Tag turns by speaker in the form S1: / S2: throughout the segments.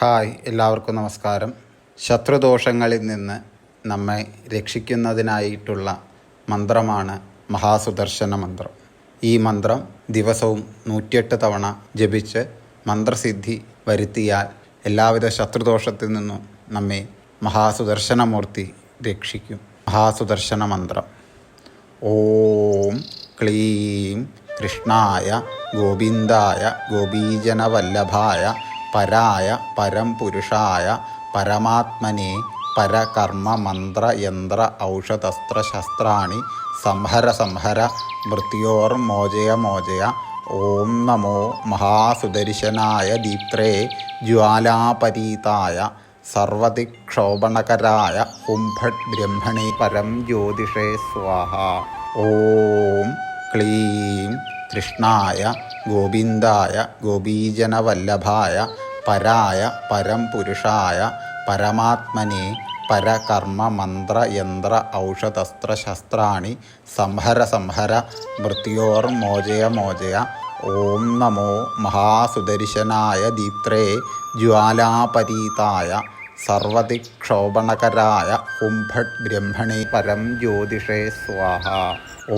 S1: Hi, എല്ലാവർക്കും നമസ്കാരം. ശത്രുദോഷങ്ങളിൽ നിന്ന് നമ്മെ രക്ഷിക്കുന്നതിനായിട്ടുള്ള മന്ത്രമാണ് മഹാസുദർശന മന്ത്രം. ഈ മന്ത്രം ദിവസവും 108 തവണ ജപിച്ച് മന്ത്രസിദ്ധി വരുത്തിയാൽ എല്ലാവിധ ശത്രുദോഷത്തിൽ നിന്നും നമ്മെ മഹാസുദർശനമൂർത്തി രക്ഷിക്കും. മഹാസുദർശന മന്ത്രം: ഓം ക്ലീം കൃഷ്ണായ ഗോവിന്ദായ ഗോപീജനവല്ലഭായ പരായ പരം പുരുഷായ പരമാത്മനെ പരകർമ്മ മന്ത്ര യന്ത്ര ഔഷധസ്ത്ര ശസ്ത്രാണി സംഹര സംഹര മൃത്യോർമോചയ മോചയ. ഓം നമോ മഹാസുദർശനായ ദീപ്ത്രേ ജ്വാലാപരീതായ സർവദിക്ഷോഭണകരായ ഹുംഭട്ട് ബ്രഹ്മണേ പരം ജ്യോതിഷേ സ്വാഹ. ഓം ക്ലീം കൃഷ്ണായ ഗോവിന്ദായ ഗോപീജനവല്ലഭായ പരായ പരം പുരുഷായ പരമാത്മനെ പരകർമ്മ മന്ത്ര യന്ത്ര ഔഷധസ്ത്ര ശസ്ത്രാണി സംഹര സംഹര മൃത്യോർമോചയ മോചയ. ഓം നമോ മഹാസുദർശനായ ദീപ്ത്രേ ജ്വാലാപരീതായ സർവദിക്ഷോഭണകരായ ഹുംഭട്ട് ബ്രഹ്മണേ പരം ജ്യോതിഷേ സ്വാഹ.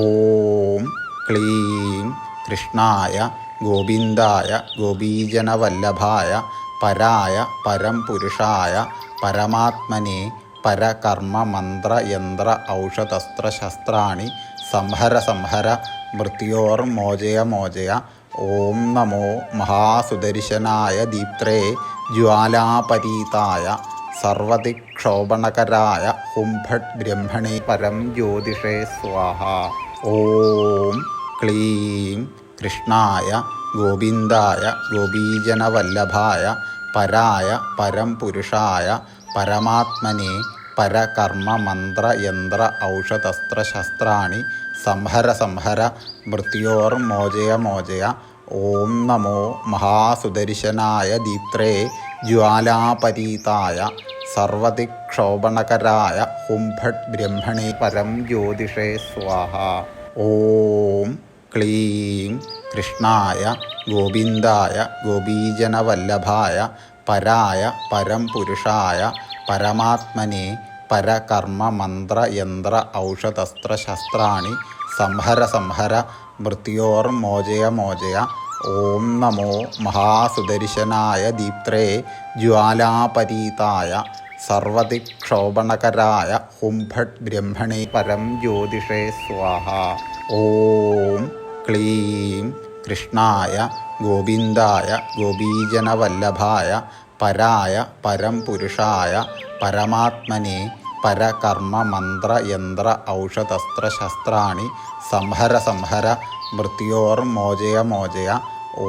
S1: ഓം ക്ലീം കൃഷ്ണായ ഗോവിന്ദായ ഗോപീജനവല്ലഭായ പരായ പരം പുരുഷായ പരമാത്മനെ പരകർമ്മ മന്ത്ര യന്ത്ര ഔഷധസ്ത്ര ശസ്ത്രാണി സംഹര സംഹര മൃത്യോർമോചയ മോചയ. ഓം നമോ മഹാസുദർശനായ ദീപ്ത്രേ ജ്വാലാപരീതായ സർവദിക്ഷോഭണകരായ ഹുംഭട്ട് ബ്രഹ്മണേ പരം ജ്യോതിഷേ സ്വാഹ. ഓം ക്ലീം കൃഷ്ണായ ഗോവിന്ദായ ഗോപീജനവല്ലഭായ പരായ പരം പുരുഷായ പരമാത്മനെ പരകർമ്മ മന്ത്ര യന്ത്ര ഔഷധസ്ത്ര ശസ്ത്രാണി സംഹര സംഹര മൃത്യോർമോചയ മോചയ. ഓം നമോ മഹാസുദർശനായ ദീപ്ത്രേ ജ്വാലാപരീതായ സർവദിക്ഷോഭണകരായ ഹുംഭട്ട് ബ്രഹ്മണേ പരം ജ്യോതിഷേ സ്വാഹ. ഓം ക്ലീം കൃഷ്ണായ ഗോവിന്ദായ ഗോപീജനവല്ലഭായ പരായ പരം പുരുഷായ പരമാത്മനെ പരകർമ്മ മന്ത്ര യന്ത്ര ഔഷധസ്ത്ര ശസ്ത്രാണി സംഹര സംഹര മൃത്യോർമോചയ മോചയ. ഓം നമോ മഹാസുദർശനായ ദീപ്ത്രേ ജ്വാലാപരീതായ സർവദിക്ഷോഭണകരായ ഹുംഭട്ട് ബ്രഹ്മണേ പരം ജ്യോതിഷേ സ്വാഹ. ഓം ക്ലീം കൃഷ്ണായ ഗോവിന്ദായ ഗോപീജനവല്ലഭായ പരായ പരം പുരുഷായ പരമാത്മനെ പരകർമ്മ മന്ത്ര യന്ത്ര ഔഷധസ്ത്ര ശസ്ത്രാണി സംഹര സംഹര മൃത്യോർമോചയ മോചയ.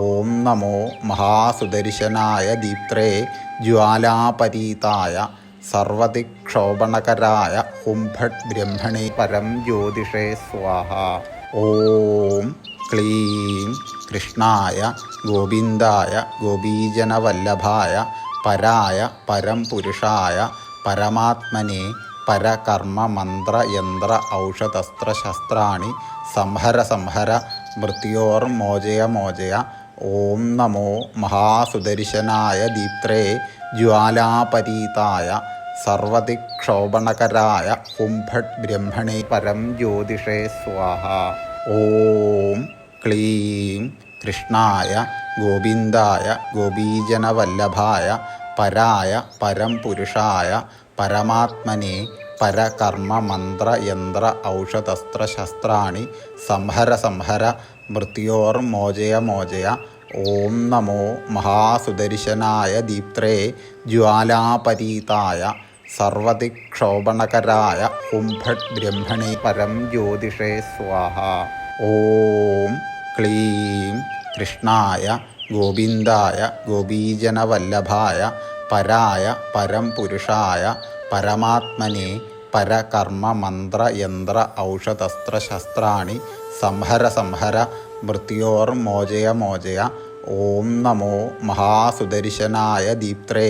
S1: ഓം നമോ മഹാസുദർശനായ ദീപ്ത്രേ ജ്വാലാപരീതായ സർവദിക്ഷോഭണകരായ ഹുംഭട്ട് ബ്രഹ്മണേ പരം ജ്യോതിഷേ സ്വാഹ. ഓം ക്ലീം കൃഷ്ണായ ഗോവിന്ദായ ഗോപീജനവല്ലഭായ പരായ പരം പുരുഷായ പരമാത്മനെ പരകർമ്മ മന്ത്ര യന്ത്ര ഔഷധസ്ത്ര ശസ്ത്രാണി സംഹര സംഹര മൃത്യോർമോചയ മോചയ. ഓം നമോ മഹാസുദർശനായ ദീപ്ത്രേ ജ്വാലാപരീതായ സർവദിക്ഷോഭണകരായ ഹുംഭട്ട് ബ്രഹ്മണേ പരം ജ്യോതിഷേ സ്വാഹ. ഓം ക്ലീം കൃഷ്ണായ ഗോവിന്ദായ ഗോപീജനവല്ലഭായ പരായ പരം പുരുഷായ പരമാത്മനെ പരകർമ്മ മന്ത്ര യന്ത്ര ഔഷധസ്ത്ര ശസ്ത്രാണി സംഹര സംഹര മൃത്യോർമോചയ മോചയ. ഓം നമോ മഹാസുദർശനായ ദീപ്ത്രേ ജ്വാലാപരീതായ സർവദിക്ഷോഭണകരായ ഹുംഭട്ട് ബ്രഹ്മണേ പരം ജ്യോതിഷേ സ്വാഹ. ഓം ക്ലീം കൃഷ്ണായ ഗോവിന്ദായ ഗോപീജനവല്ലഭായ പരായ പരം പുരുഷായ പരമാത്മനെ പരകർമ്മ മന്ത്ര യന്ത്ര ഔഷധസ്ത്ര ശസ്ത്രാണി സംഹര സംഹര മൃത്യോർമോചയ മോചയ. ഓം നമോ മഹാസുദർശനായ ദീപ്ത്രേ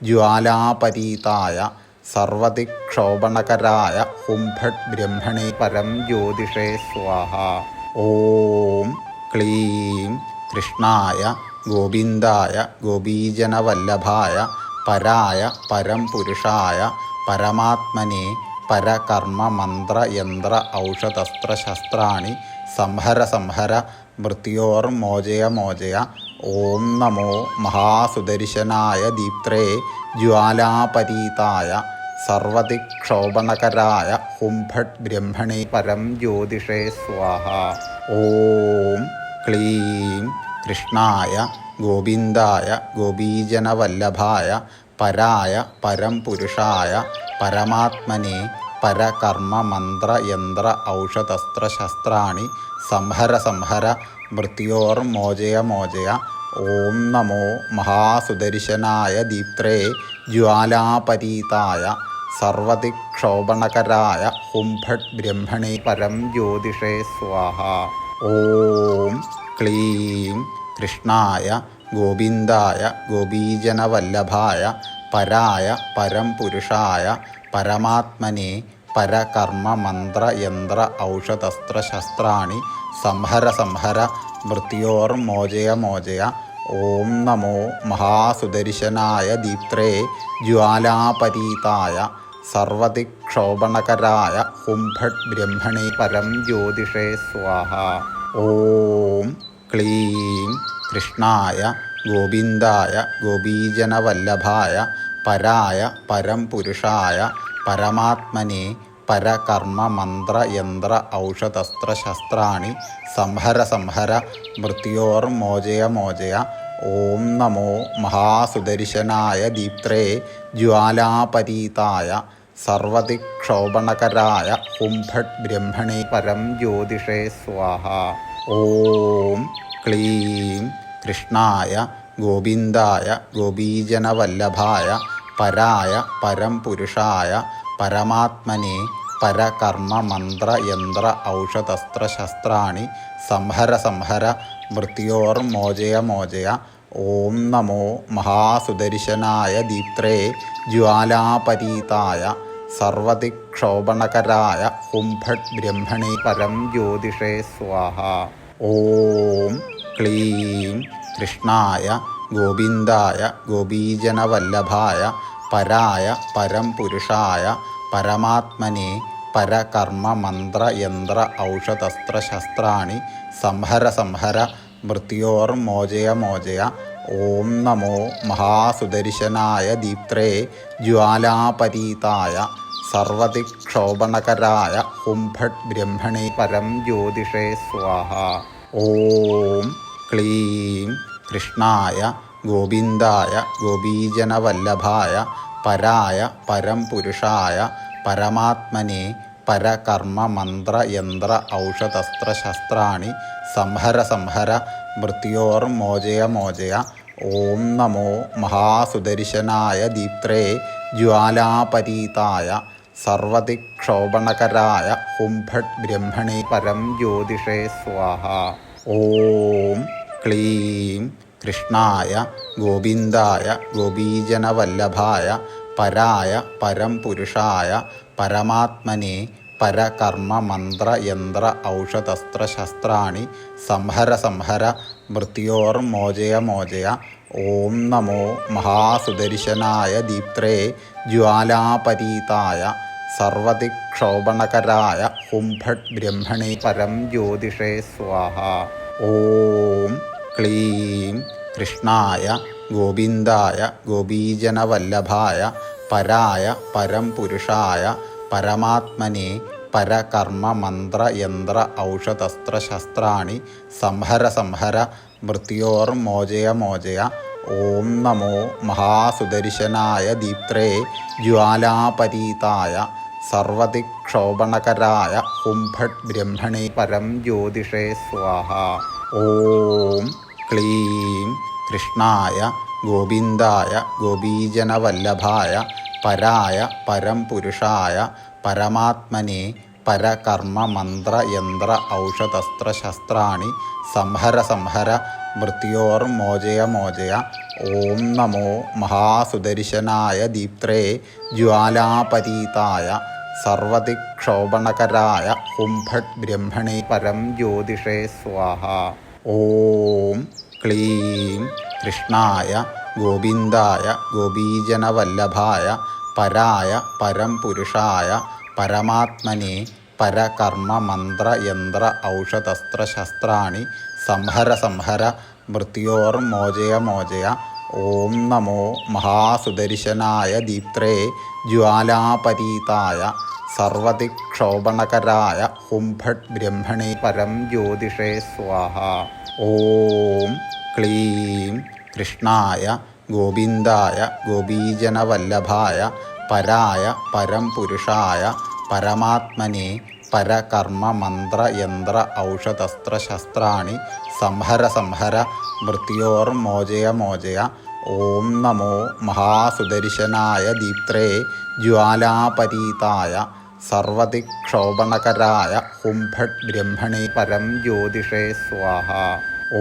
S1: ജ്വാലാപരീതായ സർവദിക്ഷോഭണകരായ ഹുംഭട്ട് ബ്രഹ്മണേ പരം ജ്യോതിഷേ സ്വാഹ. ഓം ക്ലീം കൃഷ്ണായ ഗോവിന്ദായ ഗോപീജനവല്ലഭായ പരായ പരം പുരുഷായ പരമാത്മനെ പരകർമ്മ മന്ത്ര യന്ത്ര ഔഷധസ്ത്ര ശസ്ത്രാണി സംഹര സംഹര മൃത്യോർമോചയ മോചയ. ഓം നമോ മഹാസുദർശനായ ദീപ്ത്രേ ജ്വാലാപരീതായ സർവദിക്ഷോഭണകരായ ഹും ഫട് ബ്രഹ്മണേ പരം ജ്യോതിഷേ സ്വാഹ. ഓം ക്ലീം കൃഷ്ണായ ഗോവിന്ദായ ഗോപീജനവല്ലഭായ പരായ പരം പുരുഷായ പരമാത്മനെ പരകർമ്മ മന്ത്ര യന്ത്ര ഔഷധസ്ത്ര ശസ്ത്രാണി സംഹര സംഹര മൃത്യോർമോചയ മോചയ. ഓം നമോ മഹാസുദർശനായ ദീപ്ത്രേ ജ്വാലാപരീതായ സർവദിക്ഷോഭണകരായ ഹും ഫട് ബ്രഹ്മണേ പരം ജ്യോതിഷേ സ്വാഹ. ഓം ക്ലീം കൃഷ്ണായ ഗോവിന്ദായ ഗോപീജനവല്ലഭായ പരായ പരം പുരുഷായ പരമാത്മനെ പരകർമ്മ മന്ത്ര യന്ത്ര ഔഷധസ്ത്ര ശസ്ത്രാണി സംഹര സംഹര മൃത്യോർമോചയ മോചയ. ഓം നമോ മഹാസുദർശനായ ദീപ്ത്രേ ജ്വാലാപരീതായ സർവദിക്ഷോഭണകരായ ഹും ഫട് ബ്രഹ്മണേ പരം ജ്യോതിഷേ സ്വാഹ. ഓം ക്ലീം കൃഷ്ണായ ഗോവിന്ദായ ഗോപീജനവല്ലഭായ പരായ പരം പുരുഷായ പരമാത്മനെ പരകർമ്മ മന്ത്ര യന്ത്ര ഔഷധസ്ത്ര ശസ്ത്രാണി സംഹര സംഹര മൃത്യോർമോചയ മോചയ. ഓം നമോ മഹാസുദർശനായ ദീപ്ത്രേ ജ്വാലാപരീതായ സർവദിക്ഷോഭണകരായ ഹും ഫട് ബ്രഹ്മണേ പരം ജ്യോതിഷേ സ്വാഹ. ഓം ക്ലീം കൃഷ്ണായ ഗോവിന്ദായ ഗോപീജനവല്ലഭായ പരായ പരം പുരുഷായ പരമാത്മനെ പരകർമ്മ മന്ത്ര യന്ത്ര ഔഷധസ്ത്ര ശസ്ത്രാണി സംഹര സംഹര മൃത്യോർമോചയ മോചയ. ഓം നമോ മഹാസുദർശനായ ദീപ്ത്രേ ജ്വാലാപരീതായ സർവദിക്ഷോഭണകരായ ഹും ഫട് ബ്രഹ്മണേ പരം ജ്യോതിഷേ സ്വാഹ. ഓം ക്ലീം കൃഷ്ണായ ഗോവിന്ദായ ഗോപീജനവല്ലഭായ പരായ പരം പുരുഷായ പരമാത്മനെ പരകർമ്മ മന്ത്ര യന്ത്ര ഔഷധസ്ത്ര ശസ്ത്രാണി സംഹര സംഹര മൃത്യോർമോചയ മോചയ. ഓം നമോ മഹാസുദർശനായ ദീപ്ത്രേ ജ്വാലാപരീതായ സർവദിക്ഷോഭണകരായ ഹും ഫട് ബ്രഹ്മണേ പരം ജ്യോതിഷേ സ്വാഹ. ഓം ക്ലീം കൃഷ്ണായ ഗോവിന്ദായ ഗോപീജനവല്ലഭായ പരായ പരം പുരുഷായ പരമാത്മനെ പരകർമ്മ മന്ത്ര യന്ത്ര ഔഷധസ്ത്ര ശസ്ത്രാണി സംഹര സംഹര മൃത്യോർമോചയ മോചയ. ഓം നമോ മഹാസുദർശനായ ദീപ്ത്രേ ജ്വാലാപരീതായ സർവദിക്ഷോഭണകരായ ഹും ഫട് ബ്രഹ്മണേ പരം ജ്യോതിഷേ സ്വാഹ. ഓം ക്ലീം കൃഷ്ണായ ഗോവിന്ദായ ഗോപീജനവല്ലഭായ പരായ പരം പുരുഷായ പരമാത്മനെ പരകർമ്മ മന്ത്ര യന്ത്ര ഔഷധസ്ത്ര ശസ്ത്രാണി സംഹര സംഹര മൃത്യോർമോചയ മോചയ. ഓം നമോ മഹാസുദർശനായ ദീപ്ത്രേ ജ്വാലാപരീതായ സർവദിക്ഷോഭണകരായ ഹും ഫട് ബ്രഹ്മണേ പരം ജ്യോതിഷേ സ്വാഹ. ഓം ക്ലീം കൃഷ്ണായ ഗോവിന്ദായ ഗോപീജനവല്ലഭായ പരായ പരം പുരുഷായ പരമാത്മനെ പരകർമ്മ മന്ത്ര യന്ത്ര ഔഷധസ്ത്ര ശസ്ത്രാണി സംഹര സംഹര മൃത്യോർമോചയ മോചയ. ഓം നമോ മഹാസുദർശനായ ദീപ്ത്രേ ജ്വാലാപരീതായ സർവദിക്ഷോഭണകരായ ഹും ഫട് ബ്രഹ്മണേ പരം ജ്യോതിഷേ സ്വാഹ. ഓം ക്ലീം കൃഷ്ണായ ഗോവിന്ദായ ഗോപീജനവല്ലഭായ പരായ പരം പുരുഷായ പരമാത്മനെ പരകർമ്മ മന്ത്ര യന്ത്ര ഔഷധസ്ത്ര ശസ്ത്രാണി സംഹര സംഹര മൃത്യോർമോചയ മോചയ. ഓം നമോ മഹാസുദർശനായ ദീപ്ത്രേ ജ്വാലാപരീതായ സർവദിക്ഷോഭണകരായ ഹും ഫട് ബ്രഹ്മണേ പരം ജ്യോതിഷേ സ്വാഹ. ഓം ക്ലീം കൃഷ്ണായ ഗോവിന്ദായ ഗോപീജനവല്ലഭായ പരായ പരം പുരുഷായ പരമാത്മനെ പരകർമ്മ മന്ത്ര യന്ത്ര ഔഷധസ്ത്ര ശസ്ത്രാണി സംഹര സംഹര മൃത്യോർമോചയ മോചയ. ഓം നമോ മഹാസുദർശനായ ദീപ്ത്രേ ജ്വാലാപരീതായ സർവദിക്ഷോഭണകരായ ഹും ഫട് ബ്രഹ്മണേ പരം ജ്യോതിഷേ സ്വാഹ. ഓം ക്ലീം കൃഷ്ണായ ഗോവിന്ദായ ഗോപീജനവല്ലഭായ പരായ പരം പുരുഷായ പരമാത്മനെ പരകർമ്മ മന്ത്ര യന്ത്ര ഔഷധസ്ത്ര ശസ്ത്രാണി സംഹര സംഹര മൃത്യോർമോചയ മോചയ. ഓം നമോ മഹാസുദർശനായ ദീപ്ത്രേ ജ്വാലാപരീതായ സർവദിക്ഷോഭണകരായ ഹും ഫട് ബ്രഹ്മണേ പരം ജ്യോതിഷേ സ്വാഹ.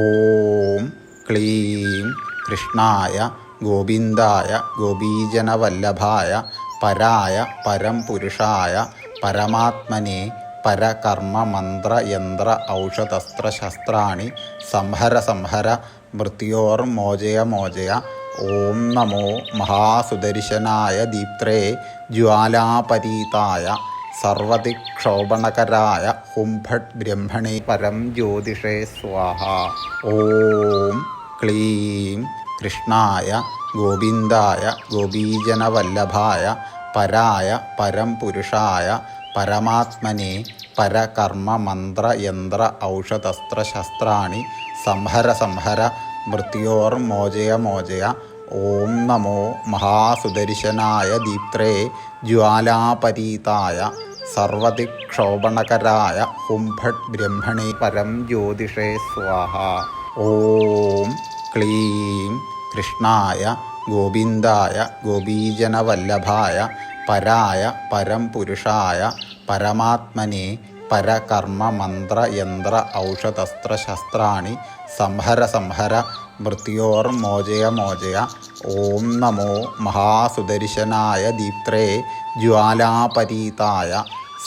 S1: ഓം ക്ലീം കൃഷ്ണായ ഗോവിന്ദായ ഗോപീജനവല്ലഭായ പരായ പരം പുരുഷായ പരമാത്മനെ പരകർമ്മ മന്ത്ര യന്ത്ര ഔഷധസ്ത്ര ശസ്ത്രാണി സംഹര സംഹര മൃത്യോർമോചയ മോചയ. ഓം നമോ മഹാസുദർശനായ ദീപ്ത്രേ ജ്വാലാപരീതായ സർവദിക്ഷോഭണകരായ ഹും ഫട് ബ്രഹ്മണേ പരം ജ്യോതിഷേ സ്വാഹ. ഓം ക്ലീം കൃഷ്ണായ ഗോവിന്ദായ ഗോപീജനവല്ലഭായ പരായ പരം പുരുഷായ പരമാത്മനെ പരകർമ്മ മന്ത്ര യന്ത്ര ഔഷധസ്ത്ര ശസ്ത്രാണി സംഹര സംഹര മൃത്യോർമോചയ മോചയ. ഓം നമോ മഹാസുദർശനായ ദീപ്ത്രേ ജ്വാലാപരീതായ സർവദിക്ഷോഭണകരായ ഹും ഫട് ബ്രഹ്മണേ പരം ജ്യോതിഷേ സ്വാഹ. ഓം ക്ലീം കൃഷ്ണായ ഗോവിന്ദായ ഗോപീജനവല്ലഭായ പരായ പരം പുരുഷായ പരമാത്മനെ പരകർമ്മ മന്ത്ര യന്ത്ര ഔഷധസ്ത്ര ശസ്ത്രാണി സംഹര സംഹര മൃത്യോർമോചയ മോചയ. ഓം നമോ മഹാസുദർശനായ ദീപ്ത്രേ ജ്വാലാപരീതായ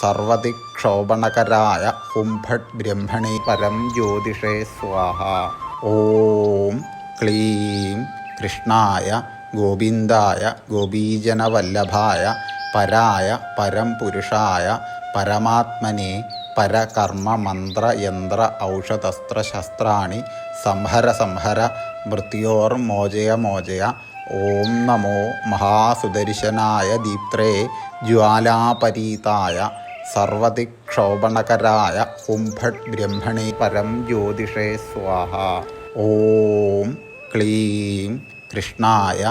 S1: സർവദിക്ഷോഭണകരായ ഹും ഫട് ബ്രഹ്മണേ പരം ജ്യോതിഷേ സ്വാഹ. ഓം ക്ലീം കൃഷ്ണായ ഗോവിന്ദായ ഗോപീജനവല്ലഭായ പരായ പരം പുരുഷായ പരമാത്മനെ പരകർമ്മ മന്ത്ര യന്ത്ര ഔഷധസ്ത്ര ശസ്ത്രാണി സംഹര സംഹര മൃത്യോർമോചയ മോചയ. ഓം നമോ മഹാസുദർശനായ ദീപ്ത്രേ ജ്വാലാപരീതായ സർവദിക്ഷോഭണകരായ ഹും ഫട് ബ്രഹ്മണേ പരം ജ്യോതിഷേ സ്വാഹ. ഓം ക്ലീം കൃഷ്ണായ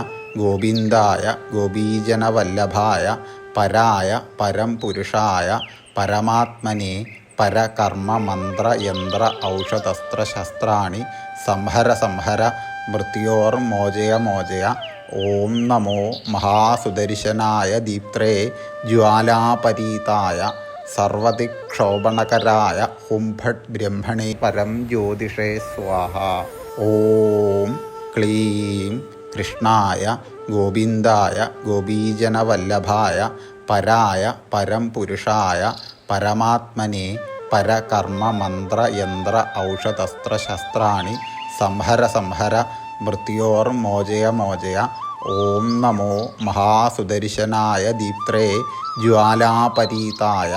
S1: ഗോവിന്ദായ ഗോപീജനവല്ലഭായ പരായ പരം പുരുഷായ പരമാത്മനെ പരകർമ്മ മന്ത്ര യന്ത്ര ഔഷധസ്ത്ര ശസ്ത്രാണി സംഹര സംഹര മൃത്യോർമോചയ മോചയ. ഓം നമോ മഹാസുദർശനായ ദീപ്ത്രേ ജ്വാലാപരീതായ സർവദിക്ഷോഭണകരായ ഹും ഫട് ബ്രഹ്മണേ പരം ജ്യോതിഷേ സ്വാഹ. ഓം ക്ലീം കൃഷ്ണായ ഗോവിന്ദായ ഗോപീജനവല്ലഭായ പരായ പരം പുരുഷായ പരമാത്മനെ പരകർമ്മ മന്ത്ര യന്ത്ര ഔഷധസ്ത്ര ശസ്ത്രാണി സംഹര സംഹര മൃത്യോർമോചയ മോചയ. ഓം നമോ മഹാസുദർശനായ ദീപ്ത്രേ ജ്വാലാപരീതായ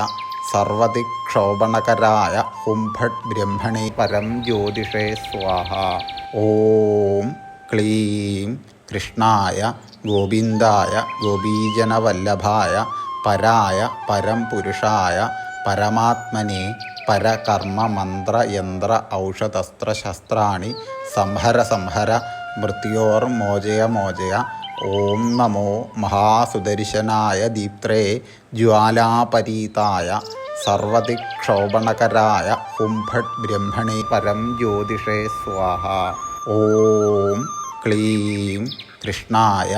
S1: സർവദിക്ഷോഭണകരായ ഹും ഫട് ബ്രഹ്മണേ പരം ജ്യോതിഷേ സ്വാഹ. ഓം ക്ലീം കൃഷ്ണായ ഗോവിന്ദായ ഗോപീജനവല്ലഭായ പരായ പരം പുരുഷായ പരമാത്മനെ പരകർമ്മ മന്ത്ര യന്ത്ര ഔഷധസ്ത്ര ശസ്ത്രാണി സംഹര സംഹര മൃത്യോർമോചയ മോചയ. ഓം നമോ മഹാസുദർശനായ ദീപ്ത്രേ ജ്വാലാപരീതായ സർവദിക്ഷോഭണകരായ ഹും ഫട് ബ്രഹ്മണേ പരം ജ്യോതിഷേ സ്വാഹ. ഓം ക്ലീം കൃഷ്ണായ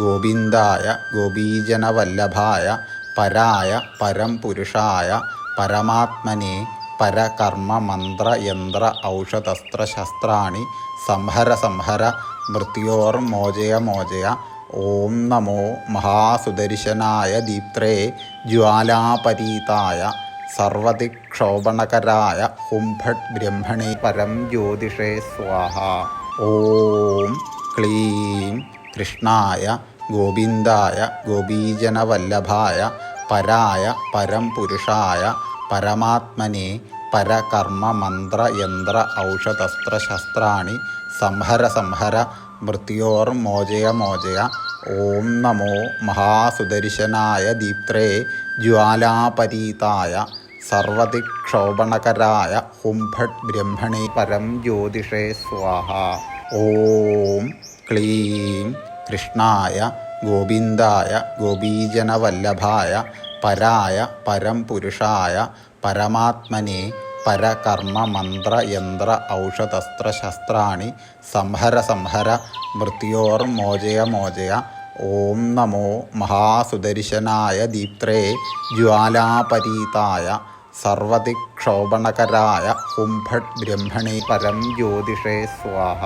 S1: ഗോവിന്ദായ ഗോപീജനവല്ലഭായ പരായ പരം പുരുഷായ പരമാത്മനെ പരകർമ്മ മന്ത്ര യന്ത്ര ഔഷധസ്ത്ര ശസ്ത്രാണി സംഹര സംഹര മൃത്യോർമോചയ മോചയ. ഓം നമോ മഹാസുദർശനായ ദീപ്ത്രേ ജ്വാലാപരീതായ സർവദിക്ഷോഭണകരായ ഹും ഫട് ബ്രഹ്മണേ പരം ജ്യോതിഷേ സ്വാഹ. ഓം ക്ലീം കൃഷ്ണായ ഗോവിന്ദായ ഗോപീജനവല്ലഭായ പരായ പരം പുരുഷായ പരമാത്മനെ പരകർമ്മ മന്ത്ര യന്ത്ര ഔഷധസ്ത്ര ശസ്ത്രാണി സംഹര സംഹര മൃത്യോർമോചയ മോചയ. ഓം നമോ മഹാസുദർശനായ ദീപ്ത്രേ ജ്വാലാപരീതായ സർവദിക്ഷോഭണകരായ ഹും ഫട് ബ്രഹ്മണേ പരം ജ്യോതിഷേ സ്വാഹ. ഓം ക്ലീം കൃഷ്ണായ ഗോവിന്ദായ ഗോപീജനവല്ലഭായ പരായ പരം പുരുഷായ പരമാത്മനെ പരകർമ്മ മന്ത്ര യന്ത്ര ഔഷധസ്ത്ര ശസ്ത്രാണി സംഹര സംഹര മൃത്യോർമോചയ മോചയ. ഓം നമോ മഹാസുദർശനായ ദീപ്ത്രേ ജ്വാലാപരീതായ സർവദിക്ഷോഭണകരായ ഹും ഫട് ബ്രഹ്മണേ പരം ജ്യോതിഷേ സ്വാഹ.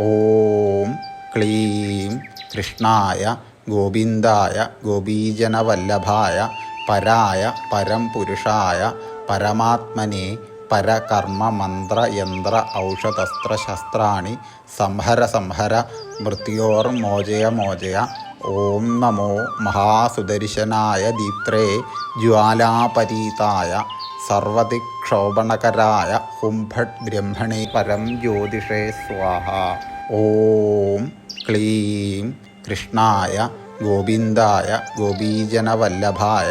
S1: ഓം ക്ലീം കൃഷ്ണായ ഗോവിന്ദായ ഗോപീജനവല്ലഭായ പരായ പരം പുരുഷായ പരമാത്മനെ പരകർമ്മ മന്ത്ര യന്ത്ര ഔഷധസ്ത്ര ശസ്ത്രാണി സംഹര സംഹര മൃത്യോർമോചയ മോചയ. ഓം നമോ മഹാസുദർശനായ ദീപ്ത്രേ ജ്വാലാപരീതായ സർവദിക്ഷോഭണകരായ ഹും ഫട് ബ്രഹ്മണേ പരം ജ്യോതിഷേ സ്വാഹ. ഓം ക്ലീം കൃഷ്ണായ ഗോവിന്ദായ ഗോപീജനവല്ലഭായ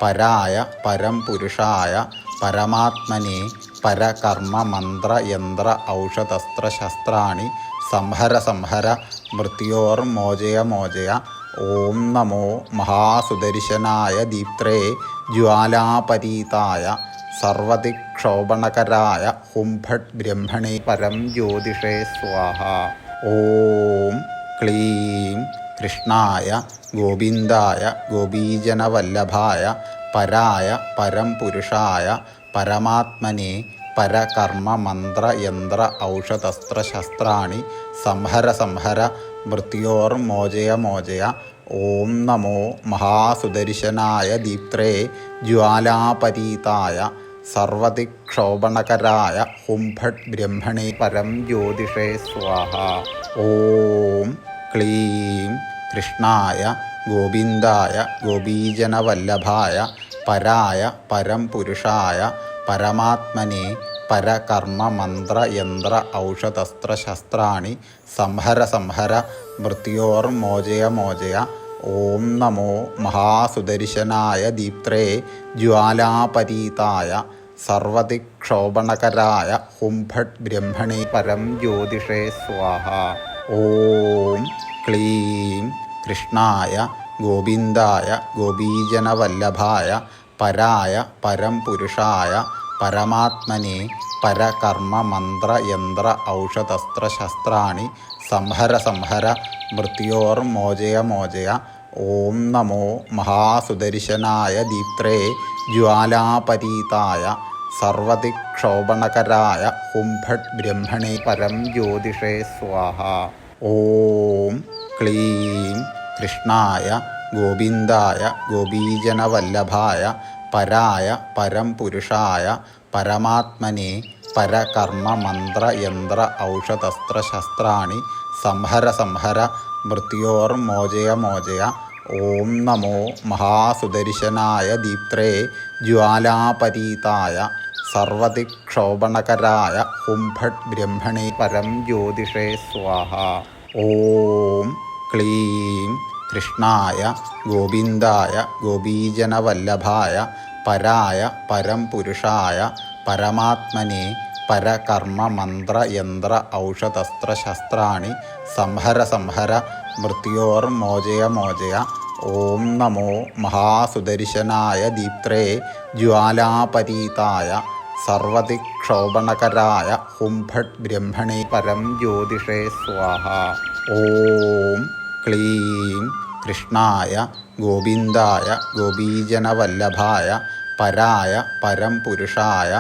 S1: പരായ പരം പുരുഷായ പരമാത്മനെ പരകർമ്മ മന്ത്ര യന്ത്ര ഔഷധസ്ത്ര ശസ്ത്രാണി സംഹര സംഹര മൃത്യോർമോചയ മോചയ. ഓം നമോ മഹാസുദർശനായ ദീപ്ത്രേ ജ്വാലാപരീതായ സർവദിക്ഷോഭണകരായ ഹും ഫട് ബ്രഹ്മണേ പരം ജ്യോതിഷേ സ്വാഹ. ഓം ക്ലീം കൃഷ്ണായ ഗോവിന്ദായ ഗോപീജനവല്ലഭായ പരായ പരം പുരുഷായ പരമാത്മനെ പരകർമ്മ മന്ത്ര യന്ത്ര ഔഷധസ്ത്ര ശസ്ത്രാണി സംഹര സംഹര മൃത്യോർമോചയ മോചയ. ഓം നമോ മഹാസുദർശനായ ദീപ്ത്രേ ജ്വാലാപരീതായ സർവദിക്ഷോഭണകരായ ഹും ഫട് ബ്രഹ്മണേ പരം ജ്യോതിഷേ സ്വാഹ. ഓം ക്ലീം കൃഷ്ണായ ഗോവിന്ദായ ഗോപീജനവല്ലഭായ പരായ പരം പുരുഷായ പരമാത്മനെ പരകർമ്മ മന്ത്ര യന്ത്ര ഔഷധസ്ത്ര ശസ്ത്രാണി സംഹര സംഹര മൃത്യോർമോചയ മോചയ. ഓം നമോ മഹാസുദർശനായ ദീപ്ത്രേ ജ്വാലാപരീതായ സർവദിക്ഷോഭണകരായ ഹും ഫട് ബ്രഹ്മണേ പരം ജ്യോതിഷേ സ്വാഹ. ഓം ക്ലീം കൃഷ്ണായ ഗോവിന്ദായ ഗോപീജനവല്ലഭായ പരായ പരം പുരുഷായ പരമാത്മനെ പരകർമ്മ മന്ത്ര യന്ത്ര ഔഷധസ്ത്ര ശസ്ത്രാണി സംഹര സംഹര മൃത്യോർമോചയ മോചയ. ഓം നമോ മഹാസുദർശനായ ദീപ്ത്രേ ജ്വാലാപരീതായ സർവദിക്ഷോഭണകരായ ഹും ഫട് ബ്രഹ്മണേ പരം ജ്യോതിഷേ സ്വാഹ. ഓം ക്ലീം കൃഷ്ണായ ഗോവിന്ദായ ഗോപീജനവല്ലഭായ പരായ പരം പുരുഷായ പരമാത്മനെ പരകർമ്മ മന്ത്ര യന്ത്ര ഔഷധസ്ത്ര ശസ്ത്രാണി സംഹര സംഹര മൃത്യോർമോചയ മോചയ. ഓം നമോ മഹാസുദർശനായ ദീപ്ത്രേ ജ്വാലാപരീതായ സർവദിക്ഷോഭണകരായ ഹും ഫട് ബ്രഹ്മണേ പരം ജ്യോതിഷേ സ്വാഹ. ഓം ക്ലീം കൃഷ്ണായ ഗോവിന്ദായ ഗോപീജനവല്ലഭായ പരായ പരം പുരുഷായ പരമാത്മനെ പരകർമ്മ മന്ത്ര യന്ത്ര ഔഷധസ്ത്ര ശസ്ത്രാണി സംഹര സംഹര മൃത്യോർമോചയ മോചയ. ഓം നമോ മഹാസുദർശനായ ദീപ്ത്രേ ജ്വാലാപരീതായ സർവദിക്ഷോഭണകരായ ഹും ഫട് ബ്രഹ്മണേ പരം ജ്യോതിഷേ സ്വാഹ. ഓം ക്ലീം കൃഷ്ണായ ഗോവിന്ദായ ഗോപീജനവല്ലഭായ പരായ പരം പുരുഷായ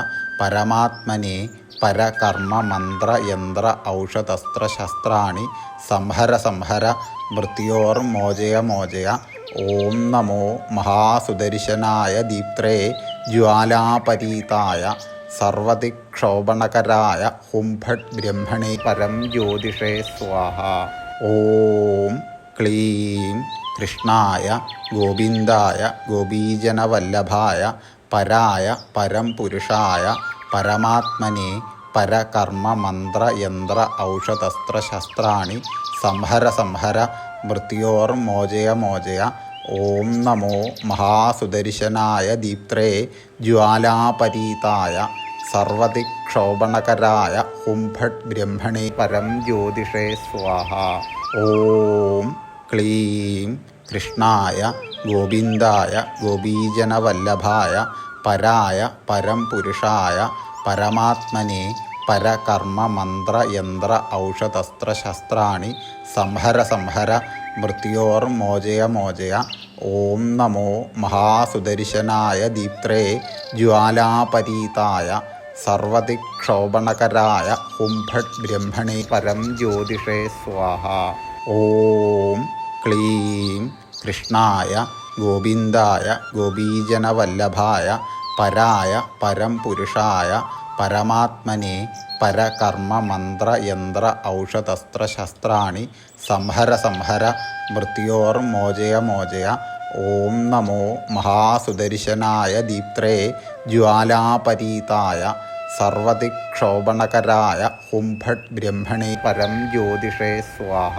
S1: പരമാത്മനെ പരകർമ്മ മന്ത്ര യന്ത്ര ഔഷധസ്ത്ര ശസ്ത്രാണി സംഹര സംഹര മൃത്യോർമോചയ മോചയ. ഓം നമോ മഹാസുദർശനായ ദീപ്ത്രേ ജ്വാലാപരീതായ സർവദിക്ഷോഭണകരായ ഹും ഫട് ബ്രഹ്മണേ പരം ജ്യോതിഷേ സ്വാഹ. ഓം ക്ലീം കൃഷ്ണായ ഗോവിന്ദായ ഗോപീജനവല്ലഭായ പരായ പരം പുരുഷായ പരമാത്മനെ പരകർമ്മ മന്ത്ര യന്ത്ര ഔഷധസ്ത്ര ശസ്ത്രാണി സംഹര സംഹര മൃത്യോർമോചയ മോചയ. ഓം നമോ മഹാസുദർശനായ ദീപ്ത്രേ ജ്വാലാപരീതായ സർവദിക്ഷോഭണകരായ ഹും ഫട് ബ്രഹ്മണേ പരം ജ്യോതിഷേ സ്വാഹ. ഓം ക്ലീം കൃഷ്ണായ ഗോവിന്ദായ ഗോപീജനവല്ലഭായ പരായ പരം പുരുഷായ പരമാത്മനെ പരകർമ്മ മന്ത്ര യന്ത്ര ഔഷധസ്ത്ര ശസ്ത്രാണി സംഹര സംഹര മൃത്യോർമോചയ മോചയ. ഓം നമോ മഹാസുദർശനായ ദീപ്ത്രേ ജ്വാലാപരീതായ സർവദിക്ഷോഭണകരായ ഹും ഫട് ബ്രഹ്മണേ പരം ജ്യോതിഷേ സ്വാഹ. ഓം ക്ലീം കൃഷ്ണായ ഗോവിന്ദായ ഗോപീജനവല്ലഭായ പരായ പരം പുരുഷായ പരമാത്മനെ പരകർമ്മ മന്ത്ര യന്ത്ര ഔഷധസ്ത്ര ശസ്ത്രാണി സംഹര സംഹര മൃത്യോർമോചയ മോചയ. ഓം നമോ മഹാസുദർശനായ ദീപ്ത്രേ ജ്വാലാപരീതായ സർവദിക്ഷോഭണകരായ ഹും ഫട് ബ്രഹ്മണേ പരം ജ്യോതിഷേ സ്വാഹ.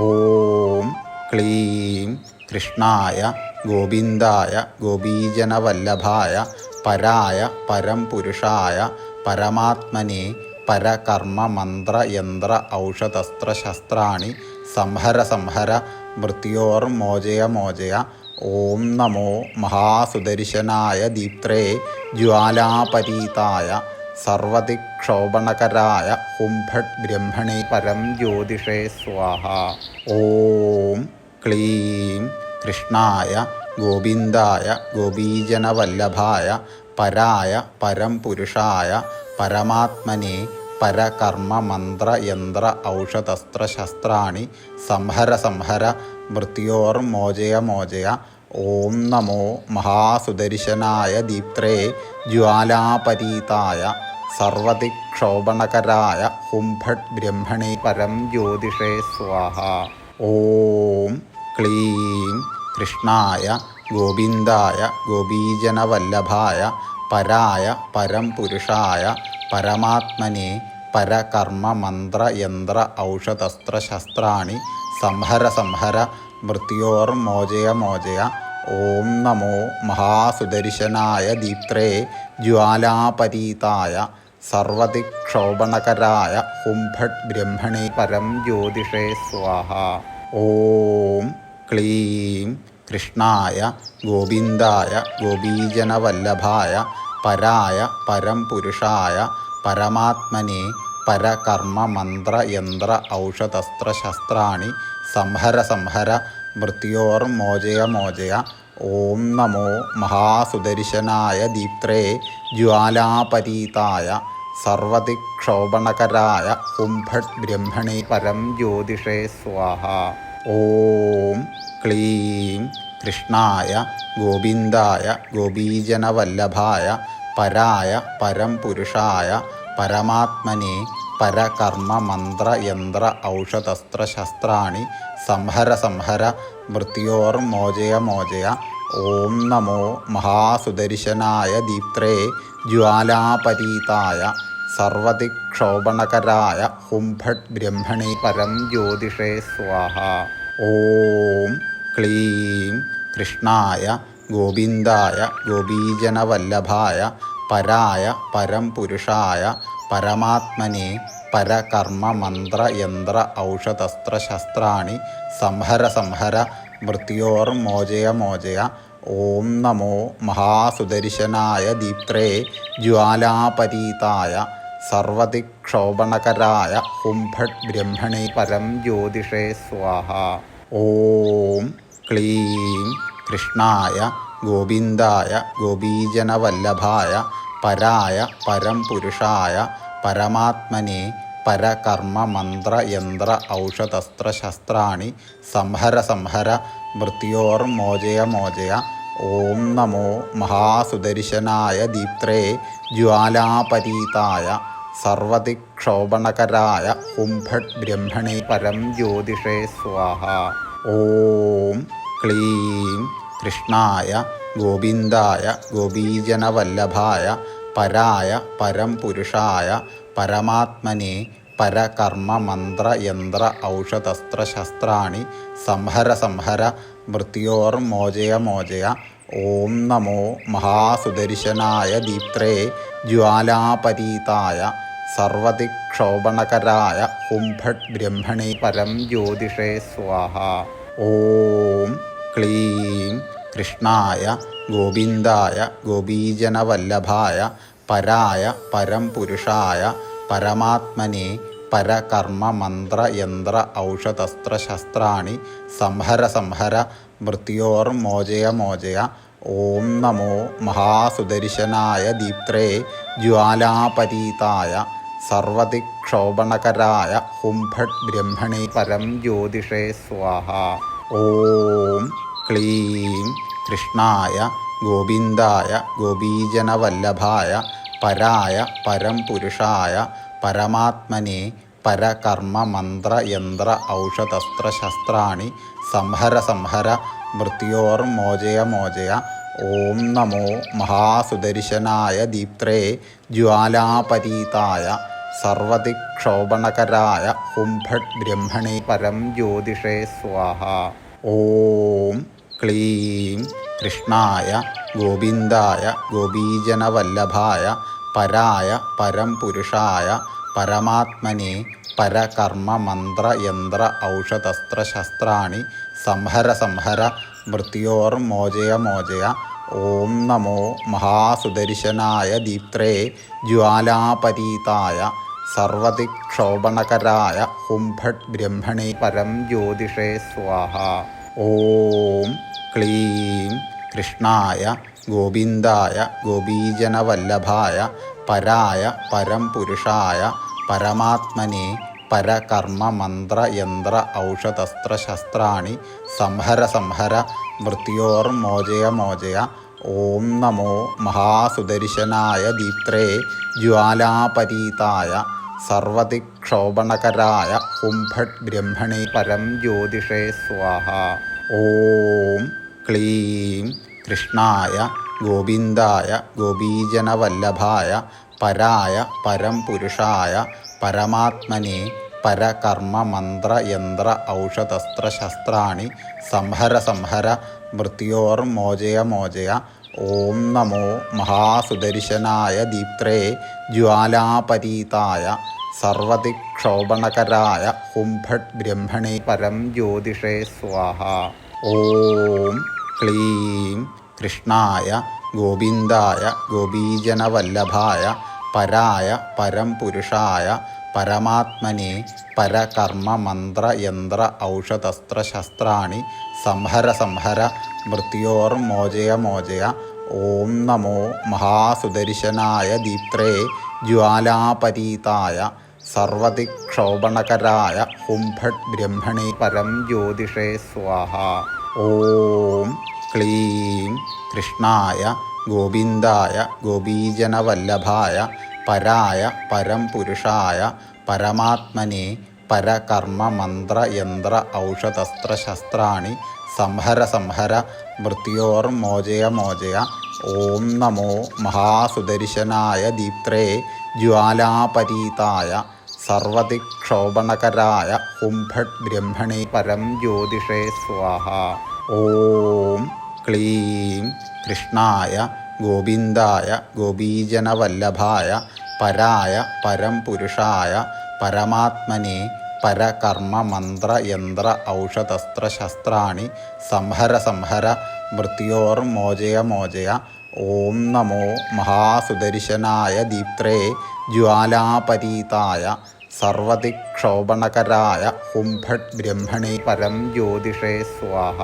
S1: ഓം ക്ലീം കൃഷ്ണായ ഗോവിന്ദായ ഗോപീജനവല്ലഭായ പരായ പരം പുരുഷായ പരമാത്മനെ പരകർമ്മ മന്ത്ര യന്ത്ര ഔഷധസ്ത്ര ശസ്ത്രാണി സംഹര സംഹര മൃത്യോർമോചയ മോചയ. ഓം നമോ മഹാസുദർശനായ ദീപ്ത്രേ ജ്വാലാപരീതായ സർവദിക്ഷോഭണകരായ ഹും ഫട് ബ്രഹ്മണേ പരം ജ്യോതിഷേ സ്വാഹ. ഓം ക്ലീം കൃഷ്ണായ ഗോവിന്ദായ ഗോപീജനവല്ലഭായ പരായ പരം പുരുഷായ പരമാത്മനെ പരകർമ്മ മന്ത്ര യന്ത്ര ഔഷധസ്ത്ര ശസ്ത്രാണി സംഹര സംഹര മൃത്യോർമോചയ മോചയ. ഓം നമോ മഹാസുദർശനായ ദീപ്ത്രേ ജ്വാലാപരീതായ സർവദിക്ഷോഭണകരായ ഹും ഫട് ബ്രഹ്മണേ പരം ജ്യോതിഷേ സ്വാഹ. ഓം ക്ലീം കൃഷ്ണായ ഗോവിന്ദായ ഗോപീജനവല്ലഭായ പരായ പരം പുരുഷായ പരമാത്മനെ പരകർമ്മ മന്ത്ര യന്ത്ര ഔഷധസ്ത്ര ശസ്ത്രാണി സംഹര സംഹര മൃത്യോർമോചയ മോചയ. ഓം നമോ മഹാസുദർശനായ ദീപ്ത്രേ ജ്വാലാപരീതായ സർവദിക്ഷോഭണകരായ ഹും ഫട് ബ്രഹ്മണേ പരം ജ്യോതിഷേ സ്വാഹ. ഓം ക്ലീം കൃഷ്ണായ ഗോവിന്ദായ ഗോപീജനവല്ലഭായ പരായ പരം പുരുഷായ പരമാത്മനെ പരകർമ്മ മന്ത്ര യന്ത്ര ഔഷധസ്ത്ര ശസ്ത്രാണി സംഹര സംഹര മൃത്യോർമോചയ മോചയ. ഓം നമോ മഹാസുദർശനായ ദീപ്ത്രേ ജ്വാലാപരീതായ സർവദിക്ഷോഭണകരായ ഹും ഫട് ബ്രഹ്മണേ പരം ജ്യോതിഷേ സ്വാഹ. ഓം ക്ലീം കൃഷ്ണായ ഗോവിന്ദായ ഗോപീജനവല്ലഭായ പരായ പരം പുരുഷായ പരമാത്മനെ പരകർമ്മ മന്ത്ര യന്ത്ര ഔഷധസ്ത്ര ശസ്ത്രാണി സംഹര സംഹര മൃത്യോർമോചയ മോചയ. ഓം നമോ മഹാസുദർശനായ ദീപ്ത്രേ ജ്വാലാപരീതായ സർവദിക്ഷോഭണകരായ ഹും ഫട് ബ്രഹ്മണേ പരം ജ്യോതിഷേ സ്വാഹ. ഓം ക്ലീം കൃഷ്ണായ ഗോവിന്ദായ ഗോപീജനവല്ലഭായ പരായ പരം പുരുഷായ പരമാത്മനെ പരകർമ്മ മന്ത്ര യന്ത്ര ഔഷധസ്ത്ര ശസ്ത്രാണി സംഹര സംഹര മൃത്യോർമോചയ മോചയ. ഓം നമോ മഹാസുദർശനായ ദീപ്ത്രേ ജ്വാലാപരീതായ സർവദിക്ഷോഭണകരായ ഹും ഫട് ബ്രഹ്മണേ പരം ജ്യോതിഷേ സ്വാഹ. ഓം ക്ലീം കൃഷ്ണായ ഗോവിന്ദായ ഗോപീജനവല്ലഭായ പരായ പരം പുരുഷായ പരമാത്മനെ പരകർമ്മ മന്ത്ര യന്ത്ര ഔഷധസ്ത്ര ശസ്ത്രാണി സംഹര സംഹര മൃത്യോർമോചയ മോചയ. ഓം നമോ മഹാസുദർശനായ ദീപ്ത്രേ ജ്വാലാപരീതായ സർവദിക്ഷോഭണകരായ ഹും ഫട് ബ്രഹ്മണേ പരം ജ്യോതിഷേ സ്വാഹ. ഓം ക്ലീം കൃഷ്ണായ ഗോവിന്ദായ ഗോപീജനവല്ലഭായ പരായ പരം പുരുഷായ പരമാത്മനെ പരകർമ്മ മന്ത്ര യന്ത്ര ഔഷധസ്ത്ര ശസ്ത്രാണി സംഹര സംഹര മൃത്യോർമോചയ മോചയ. ഓം നമോ മഹാസുദർശനായ ദീപ്ത്രേ ജ്വാലാപരീതായ സർവദിക്ഷോഭണകരായ ഹും ഫട് ബ്രഹ്മണേ പരം ജ്യോതിഷേ സ്വാഹ. ഓം ക്ലീം കൃഷ്ണായ ഗോവിന്ദായ ഗോപീജനവല്ലഭായ പരായ പരം പുരുഷായ പരമാത്മനെ പരകർമ്മ മന്ത്ര യന്ത്ര ഔഷധസ്ത്ര ശസ്ത്രാണി സംഹര സംഹര മൃത്യോർമോചയ മോചയ. ഓം നമോ മഹാസുദർശനായ ദീപ്ത്രേ ജ്വാലാപരീതായ സർവദിക്ഷോഭണകരായ ഹും ഫട് ബ്രഹ്മണേ പരം ജ്യോതിഷേ സ്വാഹ. ഓം ക്ലീം കൃഷ്ണായ ഗോവിന്ദായ ഗോപീജനവല്ലഭായ പരായ പരം പുരുഷായ പരമാത്മനെ പരകർമ്മ മന്ത്ര യന്ത്ര ഔഷധസ്ത്ര ശസ്ത്രാണി സംഹര സംഹര മൃത്യോർമോചയ മോചയ. ഓം നമോ മഹാസുദർശനായ ദീപ്ത്രേ ജ്വാലാപരീതായ സർവദിക്ഷോഭണകരായ ഹും ഫട് ബ്രഹ്മണേ പരം ജ്യോതിഷേ സ്വാഹ. ഓം ക്ലീം കൃഷ്ണായ ഗോവിന്ദായ ഗോപീജനവല്ലഭായ പരായ പരം പുരുഷായ പരമാത്മനെ പരകർമ്മ മന്ത്ര യന്ത്ര ഔഷധസ്ത്ര ശസ്ത്രാണി സംഹര സംഹര മൃത്യോർമോചയ മോചയ. ഓം നമോ മഹാസുദർശനായ ദീപ്ത്രേ ജ്വാലാപരീതായ സർവദിക്ഷോഭണകരായ ഹും ഫട് ബ്രഹ്മണേ പരം ജ്യോതിഷേ സ്വാഹ. ഓം ക്ലീം കൃഷ്ണായ ഗോവിന്ദായ ഗോപീജനവല്ലഭായ പരായ പരം പുരുഷായ പരമാത്മനെ പരകർമ്മ മന്ത്ര യന്ത്ര ഔഷധസ്ത്ര ശസ്ത്രാണി സംഹര സംഹര മൃത്യോർമോചയ മോചയ. ഓം നമോ മഹാസുദർശനായ ദീപ്ത്രേ ജ്വാലാപരീതായ സർവദിക്ഷോഭണകരായ ഹും ഫട് ബ്രഹ്മണേ പരം ജ്യോതിഷേ സ്വാഹ. ഓം ക്ലീം കൃഷ്ണായ ഗോവിന്ദായ ഗോപീജനവല്ലഭായ പരായ പരം പുരുഷായ പരമാത്മനെ പരകർമ്മ മന്ത്ര യന്ത്ര ഔഷധസ്ത്ര ശസ്ത്രാണി സംഹര സംഹര മൃത്യോർമോചയ മോചയ. ഓം നമോ മഹാസുദർശനായ ദീപ്ത്രേ ജ്വാലാപരീതായ സർവദിക്ഷോഭണകരായ ഹും ഫട് ബ്രഹ്മണേ പരം ജ്യോതിഷേ സ്വാഹ. ഓം ക്ലീം കൃഷ്ണായ ഗോവിന്ദായ ഗോപീജനവല്ലഭായ പരായ പരം പുരുഷായ പരമാത്മനെ പരകർമ്മ മന്ത്ര യന്ത്ര ഔഷധസ്ത്ര ശസ്ത്രാണി സംഹര സംഹര മൃത്യോർമോചയ മോചയ. ഓം നമോ മഹാസുദർശനായ ദീപ്ത്രേ ജ്വാലാപരീതായ സർവദിക്ഷോഭണകരായ ഹും ഫട് ബ്രഹ്മണേ പരം ജ്യോതിഷേ സ്വാഹ. ഓം ക്ലീം കൃഷ്ണായ ഗോവിന്ദായ ഗോപീജനവല്ലഭായ പരായ പരം പുരുഷായ പരമാത്മനെ പരകർമ്മ മന്ത്ര യന്ത്ര ഔഷധസ്ത്ര ശസ്ത്രാണി സംഹര സംഹര മൃത്യോർമോചയ മോചയ. ഓം നമോ മഹാസുദർശനായ ദീപ്ത്രേ ജ്വാലാപരീതായ സർവദിക്ഷോഭണകരായ ഹും ഫട് ബ്രഹ്മണേ പരം ജ്യോതിഷേ സ്വാഹ. ഓം ക്ലീം കൃഷ്ണായ ഗോവിന്ദായ ഗോപീജനവല്ലഭായ പരായ പരം പുരുഷായ പരമാത്മനെ പരകർമ്മ മന്ത്ര യന്ത്ര ഔഷധസ്ത്ര ശസ്ത്രാണി സംഹര സംഹര മൃത്യോർമോചയ മോചയ. ഓം നമോ മഹാസുദർശനായ ദീപ്ത്രേ ജ്വാലാപരീതായ സർവദിക്ഷോഭണകരായ ഹും ഫട് ബ്രഹ്മണേ പരം ജ്യോതിഷേ സ്വാഹ.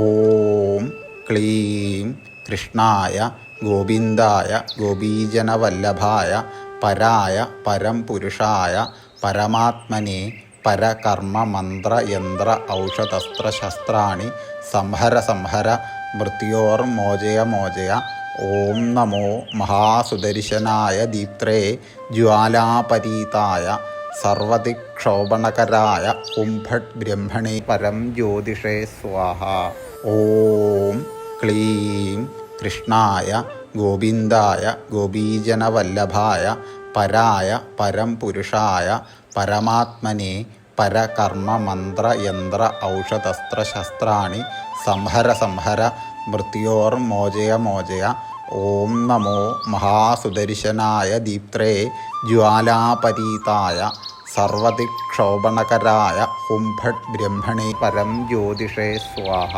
S1: ഓം ക്ലീം കൃഷ്ണായ ഗോവിന്ദായ ഗോപീജനവല്ലഭായ പരായ പരം പുരുഷായ പരമാത്മനെ പരകർമ്മ മന്ത്ര യന്ത്ര ഔഷധസ്ത്ര ശസ്ത്രാണി സംഹര സംഹര മൃത്യോർമോചയ മോചയ. ഓം നമോ മഹാസുദർശനായ ദീപ്ത്രേ ജ്വാലാപരീതായ സർവദിക്ഷോഭണകരായ ഹും ഫട് ബ്രഹ്മണേ പരം ജ്യോതിഷേ സ്വാഹ. ഓം ക്ലീം കൃഷ്ണായ ഗോവിന്ദായ ഗോപീജനവല്ലഭായ പരായ പരം പുരുഷായ പരമാത്മനെ പരകർമ്മ മന്ത്ര യന്ത്ര ഔഷധസ്ത്ര ശസ്ത്രാണി സംഹര സംഹര മൃത്യോർമോചയ മോചയ. ഓം നമോ മഹാസുദർശനായ ദീപ്ത്രേ ജ്വാലാപരീതായ സർവദിക്ഷോഭണകരായ ഹും ഫട് ബ്രഹ്മണേ പരം ജ്യോതിഷേ സ്വാഹ.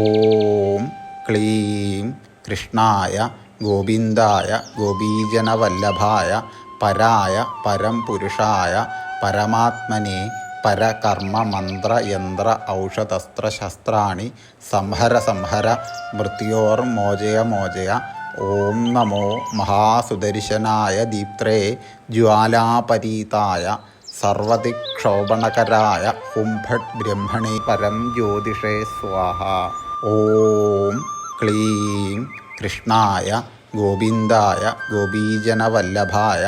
S1: ഓം ക്ലീം കൃഷ്ണായ ഗോവിന്ദായ ഗോപീജനവല്ലഭായ പരായ പരം പുരുഷായ പരമാത്മനെ പരകർമ്മ മന്ത്ര യന്ത്ര ഔഷധസ്ത്ര ശസ്ത്രാണി സംഹര സംഹര മൃത്യോർമോചയ മോചയ. ഓം നമോ മഹാസുദർശനായ ദീപ്ത്രേ ജ്വാലാപരീതായ സർവദിക്ഷോഭണകരായ ഹും ഫട് ബ്രഹ്മണേ പരം ജ്യോതിഷേ സ്വാഹ. ഓം ക്ലീം കൃഷ്ണായ ഗോവിന്ദായ ഗോപീജനവല്ലഭായ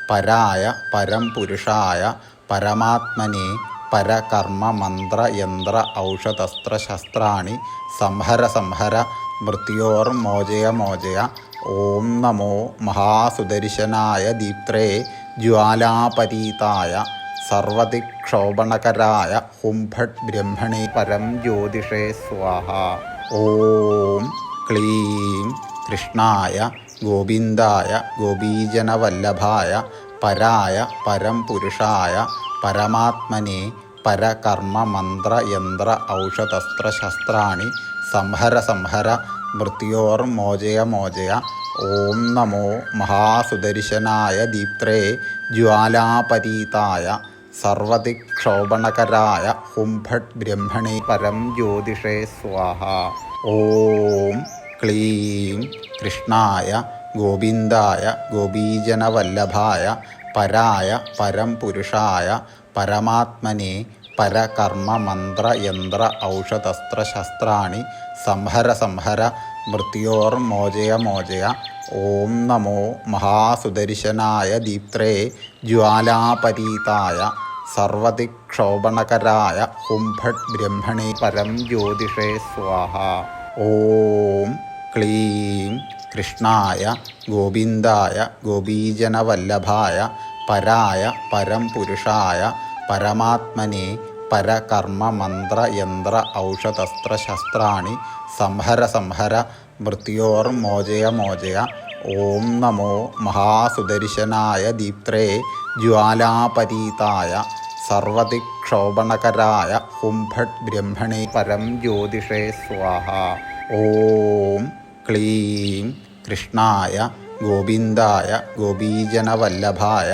S1: പരായ പരം പുരുഷായ പരമാത്മനെ പരകർമ്മ മന്ത്ര യന്ത്ര ഔഷധസ്ത്ര ശസ്ത്രാണി സംഹര സംഹര മൃത്യോർമോചയ മോചയ. ഓം നമോ മഹാസുദർശനായ ദീപ്ത്രേ ജ്വാലാപരീതായ സർവദിക്ഷോഭണകരായ ഹും ഫട് ബ്രഹ്മണേ പരം ജ്യോതിഷേ സ്വാഹ. ഓം ക്ലീം കൃഷ്ണായ ഗോവിന്ദായ ഗോപീജനവല്ലഭായ പരായ പരം പുരുഷായ പരമാത്മനെ പരകർമ്മ മന്ത്ര യന്ത്ര ഔഷധസ്ത്ര ശസ്ത്രാണി സംഹര സംഹര മൃത്യോർമോചയ മോചയ. ഓം നമോ മഹാസുദർശനായ ദീപ്ത്രേ ജ്വാലാപരീതായ സർവദിക്ഷോഭണകരായ ഹും ഫട് ബ്രഹ്മണേ പരം ജ്യോതിഷേ സ്വാഹ. ഓം ക്ലീം കൃഷ്ണായ ഗോവിന്ദായ ഗോപീജനവല്ലഭായ പരായ പരം പുരുഷായ പരമാത്മനെ പരകർമ്മ മന്ത്ര യന്ത്ര ഔഷധസ്ത്ര ശസ്ത്രാണി സംഹര സംഹര മൃത്യോർമോചയ മോചയ. ഓം നമോ മഹാസുദർശനായ ദീപ്ത്രേ ജ്വാലാപരീതായ സർവദിക്ഷോഭണകരായ ഹും ഫട് ബ്രഹ്മണേ പരം ജ്യോതിഷേ സ്വാഹ. ഓം ക്ലീം കൃഷ്ണായ ഗോവിന്ദായ ഗോപീജനവല്ലഭായ പരായ പരം പുരുഷായ പരമാത്മനെ പരകർമ്മ മന്ത്ര യന്ത്ര ഔഷധസ്ത്ര ശസ്ത്രാണി സംഹര സംഹര മൃത്യോർമോചയ മോചയ. ഓം നമോ മഹാസുദർശനായ ദീപ്ത്രേ ജ്വാലാപരീതായ സർവദിക്ഷോഭണകരായ ഹും ഫട് ബ്രഹ്മണേ പരം ജ്യോതിഷേ സ്വാഹ. ഓം ക്ലീം കൃഷ്ണായ ഗോവിന്ദായ ഗോപീജനവല്ലഭായ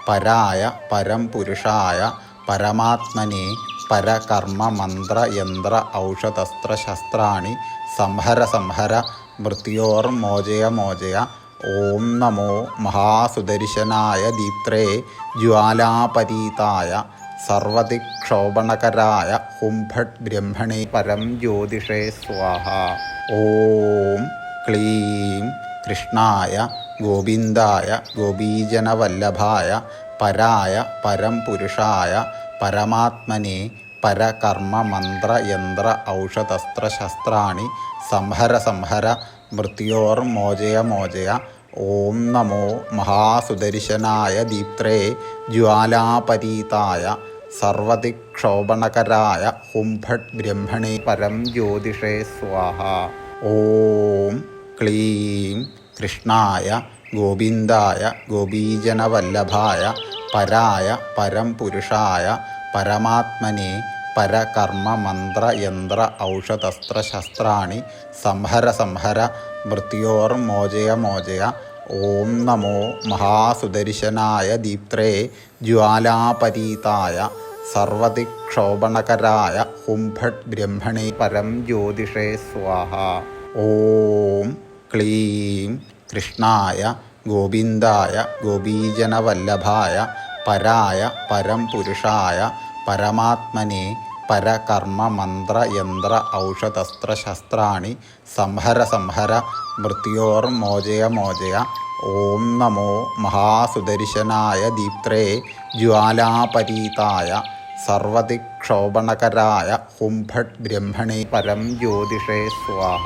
S1: പരായ പരം പുരുഷായ പരമാത്മനെ പരകർമ്മ മന്ത്ര യന്ത്ര ഔഷധസ്ത്ര ശസ്ത്രാണി സംഹര സംഹര മൃത്യോർമോചയ മോചയ. ഓം നമോ മഹാസുദർശനായ ദീപ്ത്രേ ജ്വാലാപരീതായ സർവദിക്ഷോഭണകരായ ഹും ഫട് ബ്രഹ്മണേ പരം ജ്യോതിഷേ സ്വാഹ. ഓം ക്ലീം കൃഷ്ണായ ഗോവിന്ദായ ഗോപീജനവല്ലഭായ പരായ പരം പുരുഷായ പരമാത്മനെ പരകർമ്മ മന്ത്ര യന്ത്ര ഔഷധസ്ത്ര ശസ്ത്രാണി സംഹര സംഹര മൃത്യോർമോചയ മോചയ. ഓം നമോ മഹാസുദർശനായ ദീപ്ത്രേ ജ്വാലാപരീതായ സർവദിക്ഷോഭണകരായ ഹും ഫട് ബ്രഹ്മണേ പരം ജ്യോതിഷേ സ്വാഹ. ഓം ക്ലീം കൃഷ്ണായ ഗോവിന്ദായ ഗോപീജനവല്ലഭായ പരായ പരം പുരുഷായ പരമാത്മനെ പരകർമ്മ മന്ത്ര യന്ത്ര ഔഷധസ്ത്ര ശസ്ത്രാണി സംഹര സംഹര മൃത്യോർമോചയ മോചയ. ഓം നമോ മഹാസുദർശനായ ദീപ്ത്രേ ജ്വാലാപരീതായ സർവദിക്ഷോഭണകരായ ഹും ഫട് ബ്രഹ്മണേ പരം ജ്യോതിഷേ സ്വാഹ. ഓം ക്ലീം കൃഷ്ണായ ഗോവിന്ദായ ഗോപീജനവല്ലഭായ പരായ പരം പുരുഷായ പരമാത്മനെ പരകർമ്മ മന്ത്ര യന്ത്ര ഔഷധസ്ത്ര ശസ്ത്രാണി സംഹര സംഹര മൃത്യോർമോചയ മോചയ. ഓം നമോ മഹാസുദർശനായ ദീപ്ത്രേ ജ്വാലാപരീതായ സർവദിക്ഷോഭണകരായ ഹും ഫട് ബ്രഹ്മണേ പരം ജ്യോതിഷേ സ്വാഹ.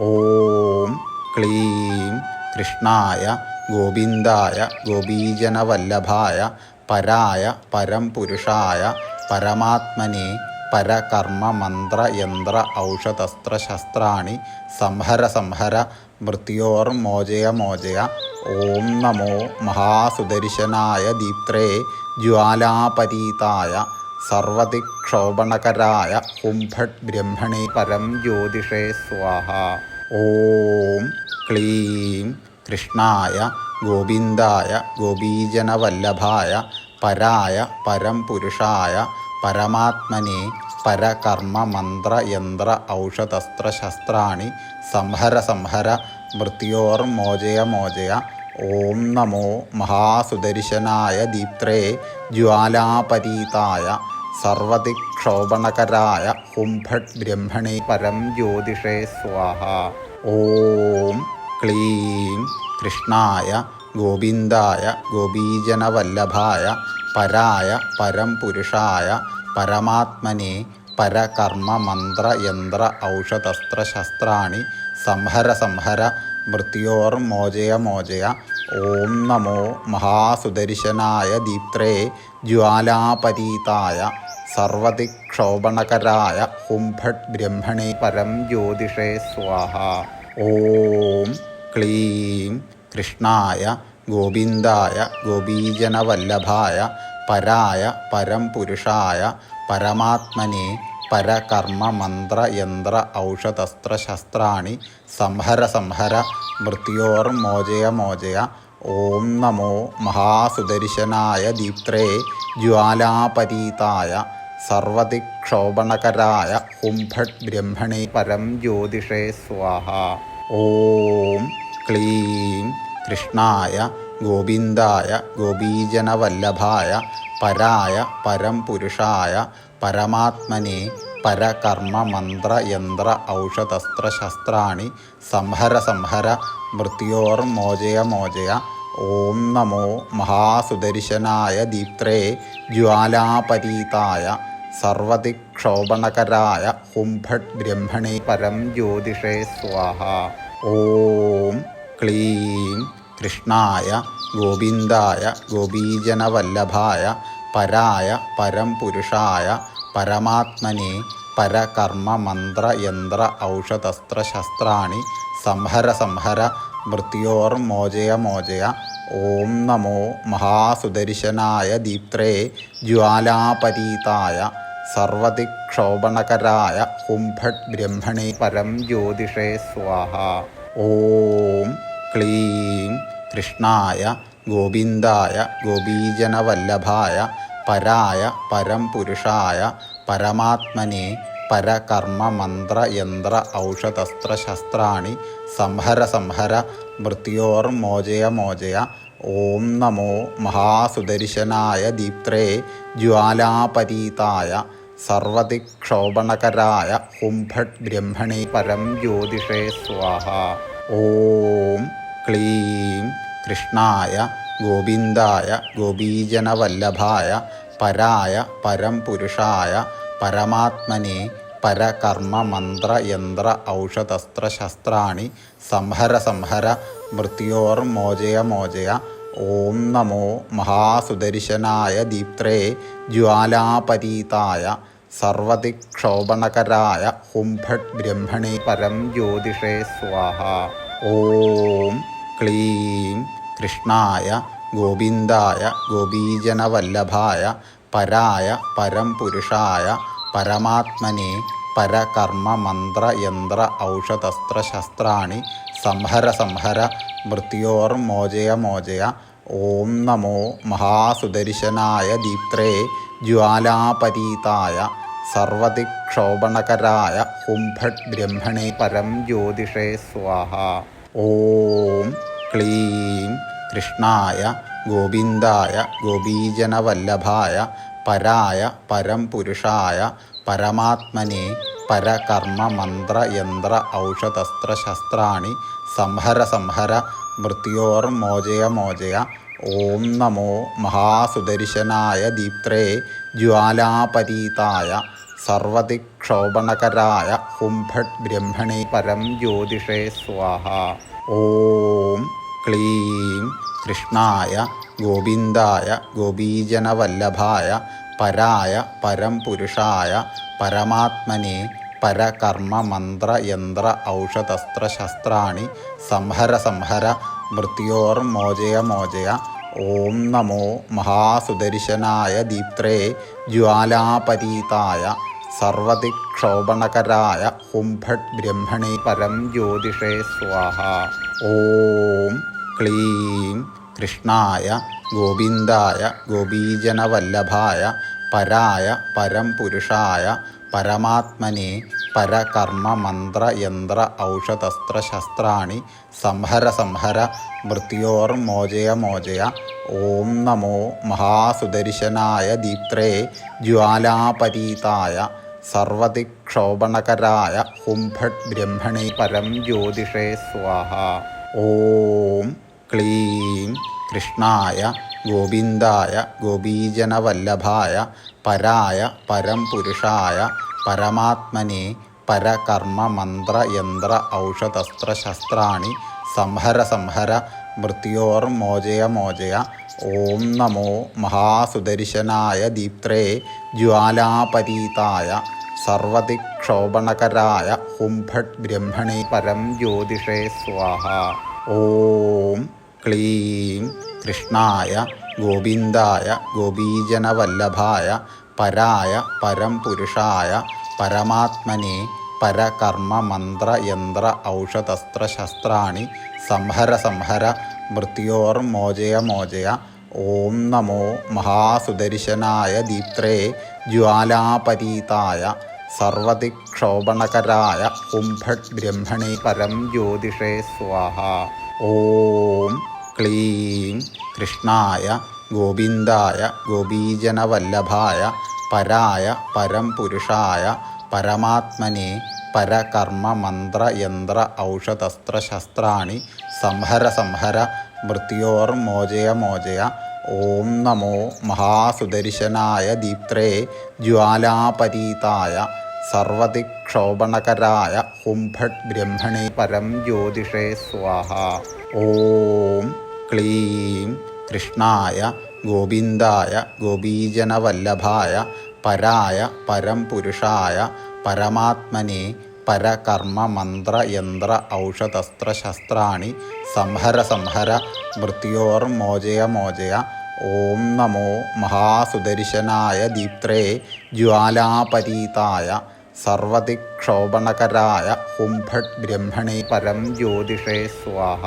S1: ഓം ക്ലീം കൃഷ്ണായ ഗോവിന്ദായ ഗോപീജനവല്ലഭായ പരായ പരം പുരുഷായ പരമാത്മനെ പരകർമ്മ മന്ത്ര യന്ത്ര ഔഷധസ്ത്ര ശസ്ത്രാണി സംഹര സംഹര മൃത്യോർമോചയ മോചയ. ഓം നമോ മഹാസുദർശനായ ദീപ്ത്രേ ജ്വാലാപരീതായ സർവദിക്ഷോഭണകരായ ഹും ഫട് ബ്രഹ്മണേ പരം ജ്യോതിഷേ സ്വാഹ. ഓം ക്ലീം കൃഷ്ണായ ഗോവിന്ദായ ഗോപീജനവല്ലഭായ പരായ പരം പുരുഷായ പരമാത്മനെ പരകർമ്മ മന്ത്ര യന്ത്ര ഔഷധസ്ത്ര ശസ്ത്രാണി സംഹര സംഹര മൃത്യോർമോചയ മോചയ. ഓം നമോ മഹാസുദർശനായ ദീപ്ത്രേ ജ്വാലാപരീതായ സർവദിക്ഷോഭണകരായ ഹും ഫട് ബ്രഹ്മണേ പരം ജ്യോതിഷേ സ്വാഹ. ഓം ക്ലീം കൃഷ്ണായ ഗോവിന്ദായ ഗോപീജനവല്ലഭായ പരായ പരം പുരുഷായ പരമാത്മനെ പരകർമ്മ മന്ത്ര യന്ത്ര ഔഷധസ്ത്ര ശസ്ത്രാണി സംഹര സംഹര മൃത്യോർമോചയ മോചയ. ഓം നമോ മഹാസുദർശനായ ദീപ്ത്രേ ജ്വാലാപരീതായ സർവദിക്ഷോഭണകരായ ഹും ഫട് ബ്രഹ്മണേ പരം ജ്യോതിഷേ സ്വാഹ. ഓം ക്ലീം കൃഷ്ണായ ഗോവിന്ദായ ഗോപീജനവല്ലഭായ പരായ പരം പുരുഷായ പരമാത്മനെ പരകർമ്മ മന്ത്ര യന്ത്ര ഔഷധസ്ത്ര ശസ്ത്രാണി സംഹര സംഹര മൃത്യോർമോചയ മോചയ. ഓം നമോ മഹാസുദർശനായ ദീപ്ത്രേ ജ്വാലാപരീതായ സർവദിക്ഷോഭണകരായ ഹും ഫട് ബ്രഹ്മണേ പരം ജ്യോതിഷേ സ്വാഹ. ഓം ക്ലീം കൃഷ്ണായ ഗോവിന്ദായ ഗോപീജനവല്ലഭായ പരായ പരം പുരുഷായ പരമാത്മനെ പരകർമ്മ മന്ത്ര യന്ത്ര ഔഷധസ്ത്ര ശസ്ത്രാണി സംഹര സംഹര മൃത്യോർമോചയ മോചയ. ഓം നമോ മഹാസുദർശനായ ദീപ്ത്രേ ജ്വാലാപരീതായ സർവദിക്ഷോഭണകരായ ഹും ഫട് ബ്രഹ്മണേ പരം ജ്യോതിഷേ സ്വാഹ. ഓം ക്ലീം കൃഷ്ണായ ഗോവിന്ദായ ഗോപീജനവല്ലഭായ പരായ പരം പുരുഷായ പരമാത്മനെ പരകർമ്മ മന്ത്ര യന്ത്ര ഔഷധസ്ത്ര ശസ്ത്രാണി സംഹര സംഹര മൃത്യോർമോചയ മോചയ. ഓം നമോ മഹാസുദർശനായ ദീപ്ത്രേ ജ്വാലാപരീതായ സർവദിക്ഷോഭണകരായ ഹും ഫട് ബ്രഹ്മണേ പരം ജ്യോതിഷേ സ്വാഹ. ഓം ക്ലീം കൃഷ്ണായ ഗോവിന്ദായ ഗോപീജനവല്ലഭായ പരായ പരം പുരുഷായ പരമാത്മനെ പരകർമ്മ മന്ത്ര യന്ത്ര ഔഷധസ്ത്ര ശസ്ത്രാണി സംഹര സംഹര മൃത്യോർമോചയ മോചയ. ഓം നമോ മഹാസുദർശനായ ദീപ്ത്രേ ജ്വാലാപരീതായ സർവദിക്ഷോഭണകരായ ഹും ഫട് ബ്രഹ്മണേ പരം ജ്യോതിഷേ സ്വാഹ. ഓം ക്ലീം കൃഷ്ണായ ഗോവിന്ദായ ഗോപീജനവല്ലഭായ പരായ പരം പുരുഷായ പരമാത്മനെ പരകർമ്മ മന്ത്ര യന്ത്ര ഔഷധസ്ത്ര ശസ്ത്രാണി സംഹര സംഹര മൃത്യോർമോചയ മോചയ. ഓം നമോ മഹാസുദർശനായ ദീപ്ത്രേ ജ്വാലാപരീതായ സർവദിക്ഷോഭണകരായ ഹും ഫട് ബ്രഹ്മണേ പരം ജ്യോതിഷേ സ്വാഹ. ഓം ക്ലീം കൃഷ്ണായ ഗോവിന്ദായ ഗോപീജനവല്ലഭായ പരായ പരം പുരുഷായ പരമാത്മനെ പരകർമ്മ മന്ത്ര യന്ത്ര ഔഷധസ്ത്ര ശസ്ത്രാണി സംഹര സംഹര മൃത്യോർമോചയ മോചയ. ഓം നമോ മഹാസുദർശനായ ദീപ്ത്രേ ജ്വാലാപരീതായ സർവദിക്ഷോഭണകരായ ഹും ഫട് ബ്രഹ്മണേ പരം ജ്യോതിഷേ സ്വാഹ. ഓം ക്ലീം കൃഷ്ണായ ഗോവിന്ദായ ഗോപീജനവല്ലഭായ പരായ പരം പുരുഷായ പരമാത്മനെ പരകർമ്മ മന്ത്ര യന്ത്ര ഔഷധസ്ത്ര ശസ്ത്രാണി സംഹര സംഹര മൃത്യോർമോചയ മോചയ. ഓം നമോ മഹാസുദർശനായ ദീപ്ത്രേ ജ്വാലാപരീതായ സർവദിക്ഷോഭണകരായ ഹും ഫട് ബ്രഹ്മണേ പരം ജ്യോതിഷേ സ്വാഹ. ഓം ക്ലീം കൃഷ്ണായ ഗോവിന്ദായ ഗോപീജനവല്ലഭായ പരായ പരം പുരുഷായ പരമാത്മനെ പരകർമ്മ മന്ത്ര യന്ത്ര ഔഷധസ്ത്ര ശസ്ത്രാണി സംഹര സംഹര മൃത്യോർമോചയ മോചയ. ഓം നമോ മഹാസുദർശനായ ദീപ്ത്രേ ജ്വാലാപരീതായ സർവദിക്ഷോഭണകരായ ഹും ഫട് ബ്രഹ്മണേ പരം ജ്യോതിഷേ സ്വാഹ. ഓം ക്ലീം കൃഷ്ണായ ഗോവിന്ദായ ഗോപീജനവല്ലഭായ പരായ പരം പുരുഷായ പരമാത്മനെ പരകർമ്മ മന്ത്ര യന്ത്ര ഔഷധസ്ത്ര ശസ്ത്രാണി സംഹര സംഹര മൃത്യോർമോചയ മോചയ. ഓം നമോ മഹാസുദർശനായ ദീപ്ത്രേ ജ്വാലാപരീതായ സർവദിക്ഷോഭണകരായ ഹും ഫട് ബ്രഹ്മണേ പരം ജ്യോതിഷേ സ്വാഹ. ഓം ക്ലീം കൃഷ്ണായ ഗോവിന്ദായ ഗോപീജനവല്ലഭായ പരായ പരം പുരുഷായ പരമാത്മനെ പരകർമ്മ മന്ത്ര യന്ത്ര ഔഷധസ്ത്ര ശസ്ത്രാണി സംഹര സംഹര മൃത്യോർമോചയ മോചയ. ഓം നമോ മഹാസുദർശനായ ദീപ്ത്രേ ജ്വാലാപരീതായ സർവദിക്ഷോഭണകരായ ഹും ഫട് ബ്രഹ്മണേ പരം ജ്യോതിഷേ സ്വാഹ. ഓം ക്ലീം കൃഷ്ണായ ഗോവിന്ദായ ഗോപീജനവല്ലഭായ പരായ പരം പുരുഷായ പരമാത്മനെ പരകർമ്മ മന്ത്ര യന്ത്ര ഔഷധസ്ത്ര ശസ്ത്രാണി സംഹര സംഹര മൃത്യോർമോചയ മോചയ. ഓം നമോ മഹാസുദർശനായ ദീപ്ത്രേ ജ്വാലാപരീതായ സർവദിക്ഷോഭണകരായ ഹും ഫട് ബ്രഹ്മണേ പരം ജ്യോതിഷേ സ്വാഹ. ഓം ക്ലീം കൃഷ്ണായ ഗോവിന്ദായ ഗോപീജനവല്ലഭായ പരായ പരം പുരുഷായ പരമാത്മനെ പരകർമ്മ മന്ത്ര യന്ത്ര ഔഷധസ്ത്ര ശസ്ത്രാണി സംഹര സംഹര മൃത്യോർമോചയ മോചയ. ഓം നമോ മഹാസുദർശനായ ദീപ്ത്രേ ജ്വാലാപരീതായ സർവദിക്ഷോഭണകരായ ഹും ഫട് ബ്രഹ്മണേ പരം ജ്യോതിഷേ സ്വാഹ. ഓം ക്ലീം കൃഷ്ണായ ഗോവിന്ദായ ഗോപീജനവല്ലഭായ പരായ പരം പുരുഷായ പരമാത്മനെ പരകർമ്മ മന്ത്ര യന്ത്ര ഔഷധസ്ത്ര ശസ്ത്രാണി സംഹര സംഹര മൃത്യോർമോചയ മോചയ. ഓം നമോ മഹാസുദർശനായ ദീപ്ത്രേ ജ്വാലാപരീതായ സർവദിക്ഷോഭണകരായ ഹും ഫട് ബ്രഹ്മണേ പരം ജ്യോതിഷേ സ്വാഹ.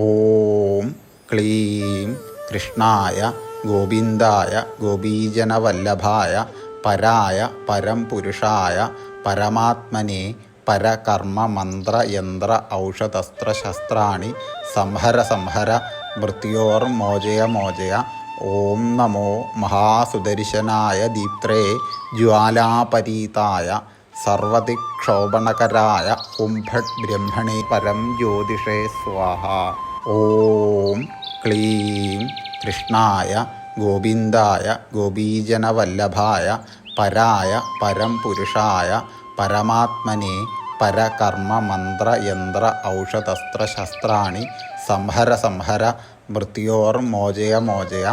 S1: ഓം ക്ലീം കൃഷ്ണായ ഗോവിന്ദായ ഗോപീജനവല്ലഭായ പരായ പരം പുരുഷായ പരമാത്മനെ പരകർമ്മ മന്ത്ര യന്ത്ര ഔഷധസ്ത്ര ശസ്ത്രാണി സംഹര സംഹര മൃത്യോർമോചയ മോചയ. ഓം നമോ മഹാസുദർശനായ ദീപ്ത്രേ ജ്വാലാപരീതായ സർവദിക്ഷോഭണകരായ ഹും ഫട് ബ്രഹ്മണേ പരം ജ്യോതിഷേ സ്വാഹ. ഓം ക്ലീം കൃഷ്ണായ ഗോവിന്ദായ ഗോപീജനവല്ലഭായ പരായ പരം പുരുഷായ പരമാത്മനെ പരകർമ്മ മന്ത്ര യന്ത്ര ഔഷധസ്ത്ര ശസ്ത്രാണി സംഹര സംഹര മൃത്യോർമോചയ മോചയ.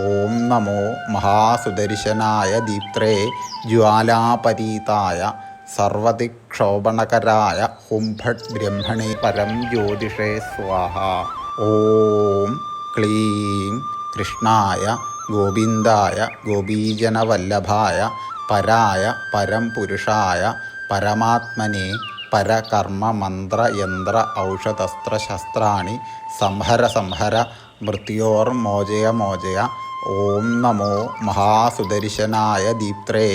S1: ഓം നമോ മഹാസുദർശനായ ദീപ്ത്രേ ജ്വാലാപരീതായ സർവദിക്ഷോഭണകരായ ഹും ഫട് ബ്രഹ്മണേ പരം ജ്യോതിഷേ സ്വാഹ. ഓം ക്ലീം കൃഷ്ണായ ഗോവിന്ദായ ഗോപീജനവല്ലഭായ പരായ പരം പുരുഷായ പരമാത്മനെ പരകർമ്മ മന്ത്ര യന്ത്ര ഔഷധസ്ത്ര ശസ്ത്രാണി സംഹര സംഹര മൃത്യോർമോചയ മോചയ. ഓം നമോ മഹാസുദർശനായ ദീപ്ത്രേ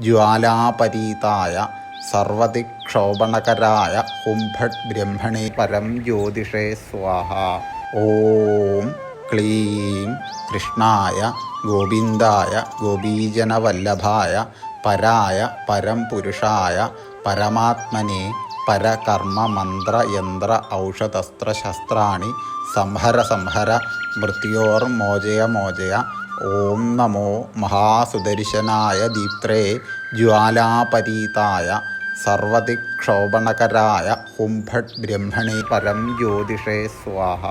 S1: ജ്വാലാപരീതായ സർവദിക്ഷോഭണകരായ ഹും ഫട് ബ്രഹ്മണേ പരം ജ്യോതിഷേ സ്വാഹ. ഓം ക്ലീം കൃഷ്ണായ ഗോവിന്ദായ ഗോപീജനവല്ലഭായ പരായ പരം പുരുഷായ പരമാത്മനെ പരകർമ്മ മന്ത്ര യന്ത്ര ഔഷധസ്ത്ര ശസ്ത്രാണി സംഹര സംഹര മൃത്യോർമോചയ മോചയ. ഓം നമോ മഹാസുദർശനായ ദീപ്ത്രേ ജ്വാലാപരീതായ സർവദിക്ഷോഭണകരായ ഹും ഫട് ബ്രഹ്മണേ പരം ജ്യോതിഷേ സ്വാഹ.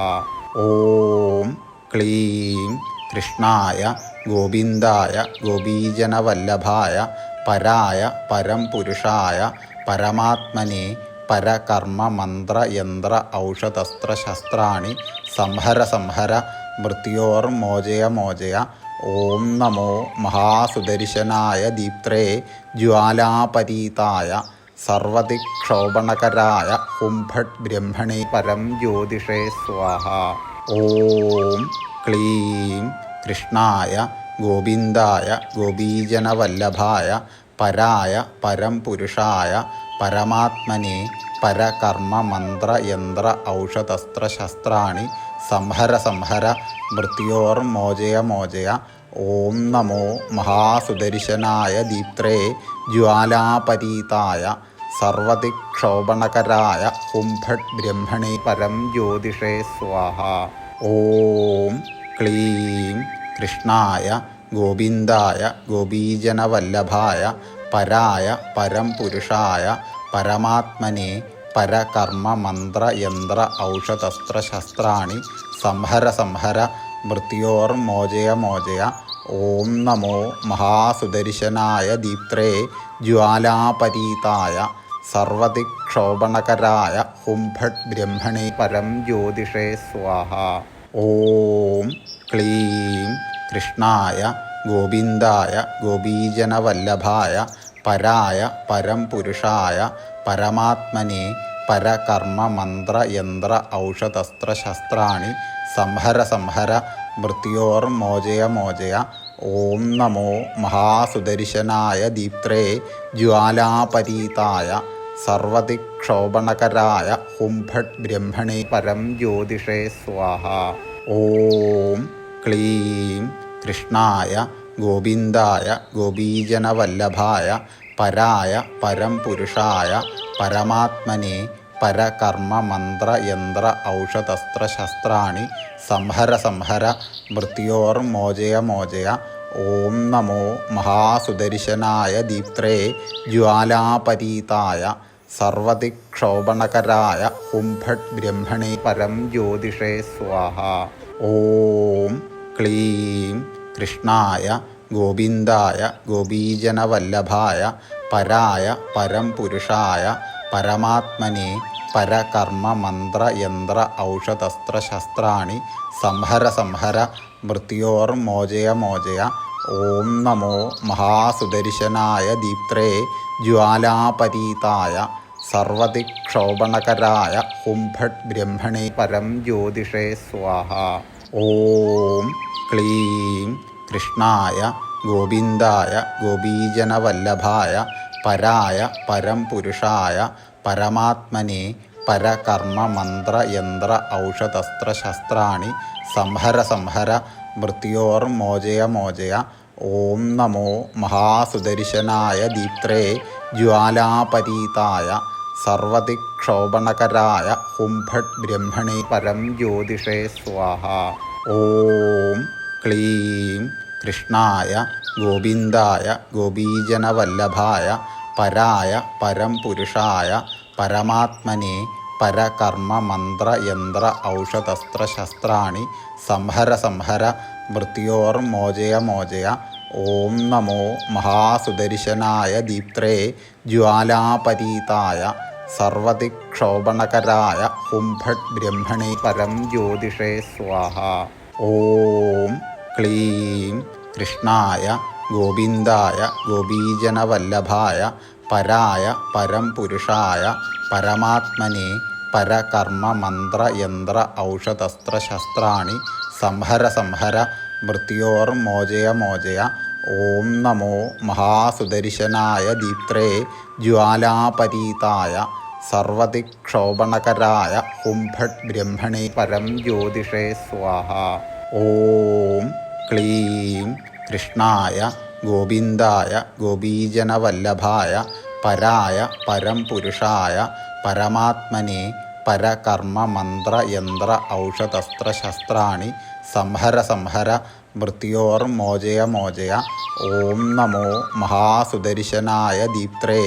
S1: ഓം ക്ലീം കൃഷ്ണായ ഗോവിന്ദായ ഗോപീജനവല്ലഭായ പരായ പരം പുരുഷായ പരമാത്മനെ പരകർമ്മ മന്ത്ര യന്ത്ര ഔഷധസ്ത്ര ശസ്ത്രാണി സംഹര സംഹര മൃത്യോർമോചയ മോചയ. ഓം നമോ മഹാസുദർശനായ ദീപ്ത്രേ ജ്വാലാപരീതായ സർവദിക്ഷോഭണകരായ ഹും ഫട് ബ്രഹ്മണേ പരം ജ്യോതിഷേ സ്വാഹ. ഓം ക്ലീം കൃഷ്ണായ ഗോവിന്ദായ ഗോപീജനവല്ലഭായ പരായ പരം പുരുഷായ പരമാത്മനെ പരകർമ്മ മന്ത്ര യന്ത്ര ഔഷധസ്ത്ര ശസ്ത്രാണി സംഹര സംഹര മൃത്യോർമോചയ മോചയ. ഓം നമോ മഹാസുദർശനായ ദീപ്ത്രേ ജ്വാലാപരീതായ സർവദിക്ഷോഭണകരായ ഹും ഫട് ബ്രഹ്മണേ പരം ജ്യോതിഷേ സ്വാഹ. ഓം ക്ലീം കൃഷ്ണായ ഗോവിന്ദായ ഗോപീജനവല്ലഭായ പരായ പരം പുരുഷായ പരമാത്മനെ പരകർമ്മ മന്ത്ര യന്ത്ര ഔഷധസ്ത്ര ശസ്ത്രാണി സംഹര സംഹര മൃത്യോർമോചയ മോചയ. ഓം നമോ മഹാസുദർശനായ ദീപ്ത്രേ ജ്വാലാപരീതായ സർവദിക്ഷോഭണകരായ ഹും ഫട് ബ്രഹ്മണേ പരം ജ്യോതിഷേ സ്വാഹ. ഓം ക്ലീം കൃഷ്ണായ ഗോവിന്ദായ ഗോപീജനവല്ലഭായ പരായ പരം പുരുഷായ പരമാത്മനെ പരകർമ്മ മന്ത്ര യന്ത്ര ഔഷധസ്ത്ര ശസ്ത്രാണി സംഹര സംഹര മൃത്യോർമോചയ മോചയ. ഓം നമോ മഹാസുദർശനായ ദീപ്ത്രേ ജ്വാലാപരീതായ സർവദിക്ഷോഭണകരായ ഹും ഫട് ബ്രഹ്മണേ പരം ജ്യോതിഷേ സ്വാഹ. ഓം ക്ലീം കൃഷ്ണായ ഗോവിന്ദായ ഗോപീജനവല്ലഭായ പരായ പരം പുരുഷായ പരമാത്മനെ പരകർമ്മ മന്ത്ര യന്ത്ര ഔഷധസ്ത്ര ശസ്ത്രാണി സംഹര സംഹര മൃത്യോർമോചയ മോചയ. ഓം നമോ മഹാസുദർശനായ ദീപ്ത്രേ ജ്വാലാപരീതായ സർവദിക്ഷോഭണകരായ ഹും ഫട് ബ്രഹ്മണേ പരം ജ്യോതിഷേ സ്വാഹ. ഓം ക്ലീം കൃഷ്ണായ ഗോവിന്ദായ ഗോപീജനവല്ലഭായ പരായ പരം പുരുഷായ പരമാത്മനെ പരകർമ്മ മന്ത്ര യന്ത്ര ഔഷധസ്ത്ര ശസ്ത്രാണി സംഹര സംഹര മൃത്യോർമോചയ മോചയ. ഓം നമോ മഹാസുദർശനായ ദീപ്ത്രേ ജ്വാലാപരീതായ സർവദിക്ഷോഭണകരായ ഹും ഫട് ബ്രഹ്മണേ പരം ജ്യോതിഷേ സ്വാഹ. ഓം ക്ലീം കൃഷ്ണായ ഗോവിന്ദായ ഗോപീജനവല്ലഭായ പരായ പരം പുരുഷായ പരമാത്മനെ പരകർമ്മ മന്ത്ര യന്ത്ര ഔഷധസ്ത്ര ശസ്ത്രാണി സംഹര സംഹര മൃത്യോർമോചയ മോചയ. ഓം നമോ മഹാസുദർശനായ ദീപ്ത്രേ ജ്വാലാപരീതായ സർവദിക്ഷോഭണകരായ ഹും ഫട് ബ്രഹ്മണേ പരം ജ്യോതിഷേ സ്വാഹ. ഓം ക്ലീം കൃഷ്ണായ ഗോവിന്ദായ ഗോപീജനവല്ലഭായ പരായ പരം പുരുഷായ പരമാത്മനെ പരകർമ്മ മന്ത്ര യന്ത്ര ഔഷധസ്ത്ര ശസ്ത്രാണി സംഹര സംഹര മൃത്യോർമോചയ മോചയ. ഓം നമോ മഹാസുദർശനായ ദീപ്ത്രേ ജ്വാലാപരീതായ സർവദിക്ഷോഭണകരായ ഹും ഫട് ബ്രഹ്മണേ പരം ജ്യോതിഷേ സ്വാഹ. ഓം ക്ലീം കൃഷ്ണായ ഗോവിന്ദായ ഗോപീജനവല്ലഭായ പരായ പരം പുരുഷായ പരമാത്മനെ പരകർമ്മ മന്ത്ര യന്ത്ര ഔഷധസ്ത്ര ശസ്ത്രാണി സംഹര സംഹര മൃത്യോർമോചയ മോചയ. ഓം നമോ മഹാസുദർശനായ ദീപ്ത്രേ ജ്വാലാപരീതായ സർവദിക്ഷോഭണകരായ ഹും ഫട് ബ്രഹ്മണേ പരം ജ്യോതിഷേ സ്വാഹ. ഓം ക്ലീം കൃഷ്ണായ ഗോവിന്ദായ ഗോപീജനവല്ലഭായ പരായ പരം പുരുഷായ പരമാത്മനെ പരകർമ്മ മന്ത്ര യന്ത്ര ഔഷധസ്ത്രശസ്ത്രാണി സംഹര സംഹര മൃത്യോർമോചയ മോചയ. ഓം നമോ മഹാസുദർശനായ ദീപ്ത്രേ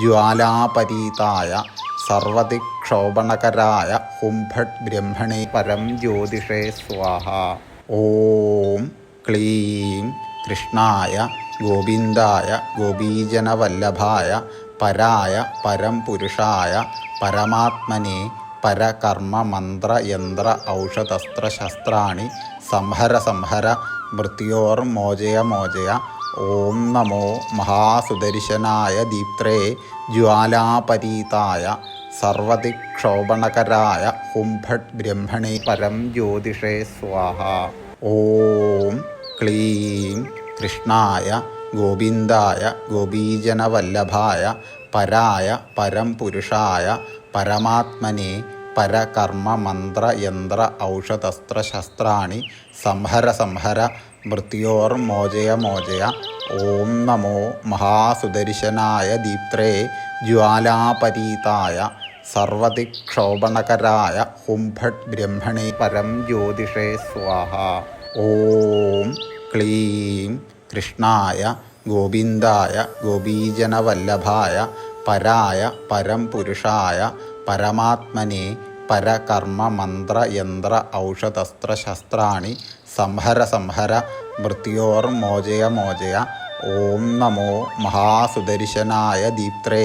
S1: ജ്വാലാപരീതായ സർവദിക്ഷോഭണകരായ ഹും ഫട് ബ്രഹ്മണേ പരം ജ്യോതിഷേ സ്വാഹ. ഓം ക്ലീം കൃഷ്ണായ ഗോവിന്ദായ ഗോപീജനവല്ലഭായ പരായ പരം പുരുഷായ പരമാത്മനെ പരകർമ്മ മന്ത്ര യന്ത്ര ഔഷധസ്ത്രശസ്ത്രാണി സംഹര സംഹര മൃത്യോർമോചയ മോചയ. ഓം നമോ മഹാസുദർശനായ ദീപ്ത്രേ ജ്വാലാപരീതായ സർവദിക്ഷോഭണകരായ ഹും ഫട് ബ്രഹ്മണേ പരം ജ്യോതിഷേ സ്വാഹ. ഓം ക്ലീം കൃഷ്ണായ ഗോവിന്ദായ ഗോപീജനവല്ലഭായ പരായ പരം പുരുഷായ പരമാത്മനെ പരകർമ്മ മന്ത്ര യന്ത്ര ഔഷധസ്ത്രശസ്ത്രാണി സംഹര സംഹര മൃത്യോർമോചയ മോചയ. ഓം നമോ മഹാസുദർശനായ ദീപ്ത്രേ ജ്വാലാപരീതായ സർവദിക്ഷോഭണകരായ ഹും ഫട് ബ്രഹ്മണേ പരം ജ്യോതിഷേ സ്വാഹ. ഓം ക്ലീം കൃഷ്ണായ ഗോവിന്ദായ ഗോപീജനവല്ലഭായ പരായ പരം പുരുഷായ പരമാത്മനെ പരകർമ്മ മന്ത്ര യന്ത്ര ഔഷധസ്ത്രശസ്ത്രാണി സംഹര സംഹര മൃത്യോർമോചയ മോചയ. ഓം നമോ മഹാസുദർശനായ ദീപ്ത്രേ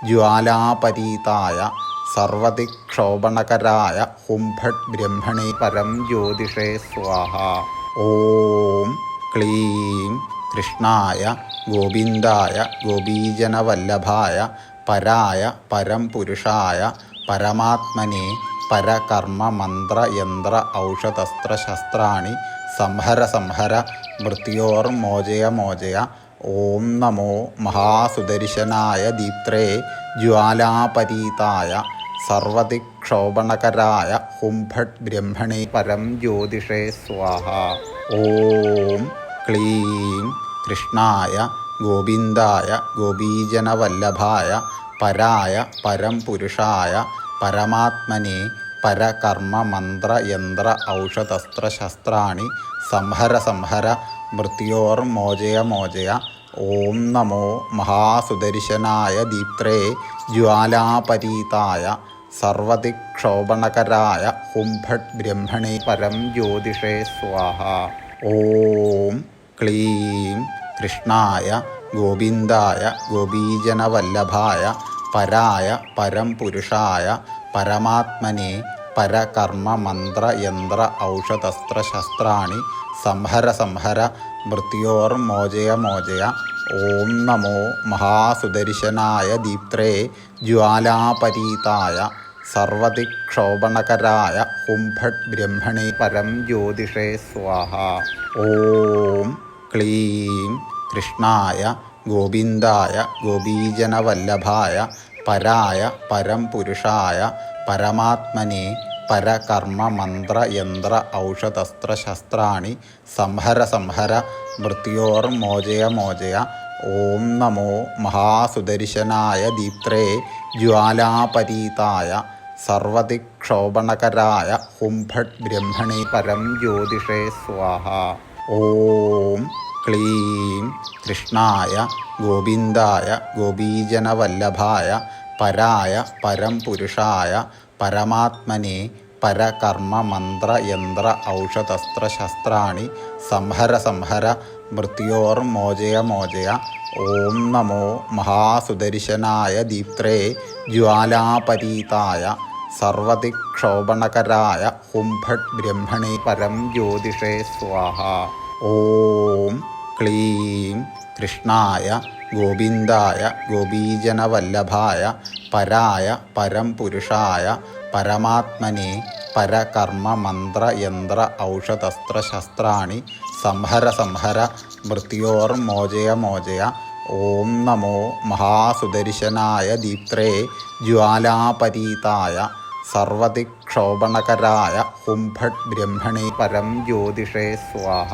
S1: ജ്വാലാപരീതായ സർവദിക്ഷോഭണകരായ ഹും ഫട് ബ്രഹ്മണേ പരം ജ്യോതിഷേ സ്വാഹ. ഓം ക്ലീം കൃഷ്ണായ ഗോവിന്ദായ ഗോപീജനവല്ലഭായ പരായ പരം പുരുഷായ പരമാത്മനെ പരകർമ്മ മന്ത്ര യന്ത്ര ഔഷധസ്ത്രശസ്ത്രാണി സംഹര സംഹര മൃത്യോർമോചയ മോചയ. ഓം നമോ മഹാസുദർശനായ ദീപ്ത്രേ ജ്വാലാപരീതായ സർവദിക്ഷോഭണകരായ ഹും ഫട് ബ്രഹ്മണേ പരം ജ്യോതിഷേ സ്വാഹ. ഓം ക്ലീം കൃഷ്ണായ ഗോവിന്ദായ ഗോപീജനവല്ലഭായ പരായ പരം പുരുഷായ പരമാത്മനെ പരകർമ്മ മന്ത്ര യന്ത്ര ഔഷധസ്ത്രശസ്ത്രാണി സംഹര സംഹര മൃത്യോർമോചയ മോചയ. ഓം നമോ മഹാസുദർശനായ ദീപ്ത്രേ ജ്വാലാപരീതായ സർവദിക്ഷോഭണകരായ ഹും ഫട് ബ്രഹ്മണേ പരം ജ്യോതിഷേ സ്വാഹ. ഓം ക്ലീം കൃഷ്ണായ ഗോവിന്ദായ ഗോപീജനവല്ലഭായ പരായ പരം പുരുഷായ പരമാത്മനെ പരകർമ്മ മന്ത്ര യന്ത്ര ഔഷധസ്ത്രശസ്ത്രാണി സംഹര സംഹര മൃത്യോർമോചയ മോചയ. ഓം നമോ മഹാസുദർശനായ ദീപ്ത്രേ ജ്വാലാപരീതായ സർവദിക്ഷോഭണകരായ ഹും ഫട് ബ്രഹ്മണേ പരം ജ്യോതിഷേ സ്വാഹ. ഓം ക്ലീം കൃഷ്ണായ ഗോവിന്ദായ ഗോപീജനവല്ലഭായ പരായ പരം പുരുഷായ പരമാത്മനെ പരകർമ്മ മന്ത്ര യന്ത്ര ഔഷധസ്ത്രശസ്ത്രാണി സംഹര സംഹര മൃത്യോർമോചയ മോചയ. ഓം നമോ മഹാസുദർശനായ ദീപ്ത്രേ ജ്വാലാപരീതായ സർവദിക്ഷോഭണകരായ ഹും ഫട് ബ്രഹ്മണേ പരം ജ്യോതിഷേ സ്വാഹ. ഓം ക്ലീം കൃഷ്ണായ ഗോവിന്ദായ ഗോപീജനവല്ലഭായ പരായ പരം പുരുഷായ പരമാത്മനെ പരകർമ്മ മന്ത്ര യന്ത്ര ഔഷധസ്ത്രശസ്ത്രാണി സംഹര സംഹര മൃത്യോർമോചയ മോചയ. ഓം നമോ മഹാസുദർശനായ ദീപ്ത്രേ ജ്വാലാപരീതായ സർവദിക്ഷോഭണകരായ ഹും ഫട് ബ്രഹ്മണേ പരം ജ്യോതിഷേ സ്വാഹ. ഓം ക്ലീം കൃഷ്ണായ ഗോവിന്ദായ ഗോപീജനവല്ലഭായ പരായ പരം പുരുഷായ പരമാത്മനെ പരകർമ്മ മന്ത്ര യന്ത്ര ഔഷധസ്ത്രശസ്ത്രാണി സംഹര സംഹര മൃത്യോർമോചയ മോചയ. ഓം നമോ മഹാസുദർശനായ ദീപ്ത്രേ ജ്വാലാപരീതായ സർവദിക്ഷോഭണകരായ ഹും ഫട് ബ്രഹ്മണേ പരം ജ്യോതിഷേ സ്വാഹ.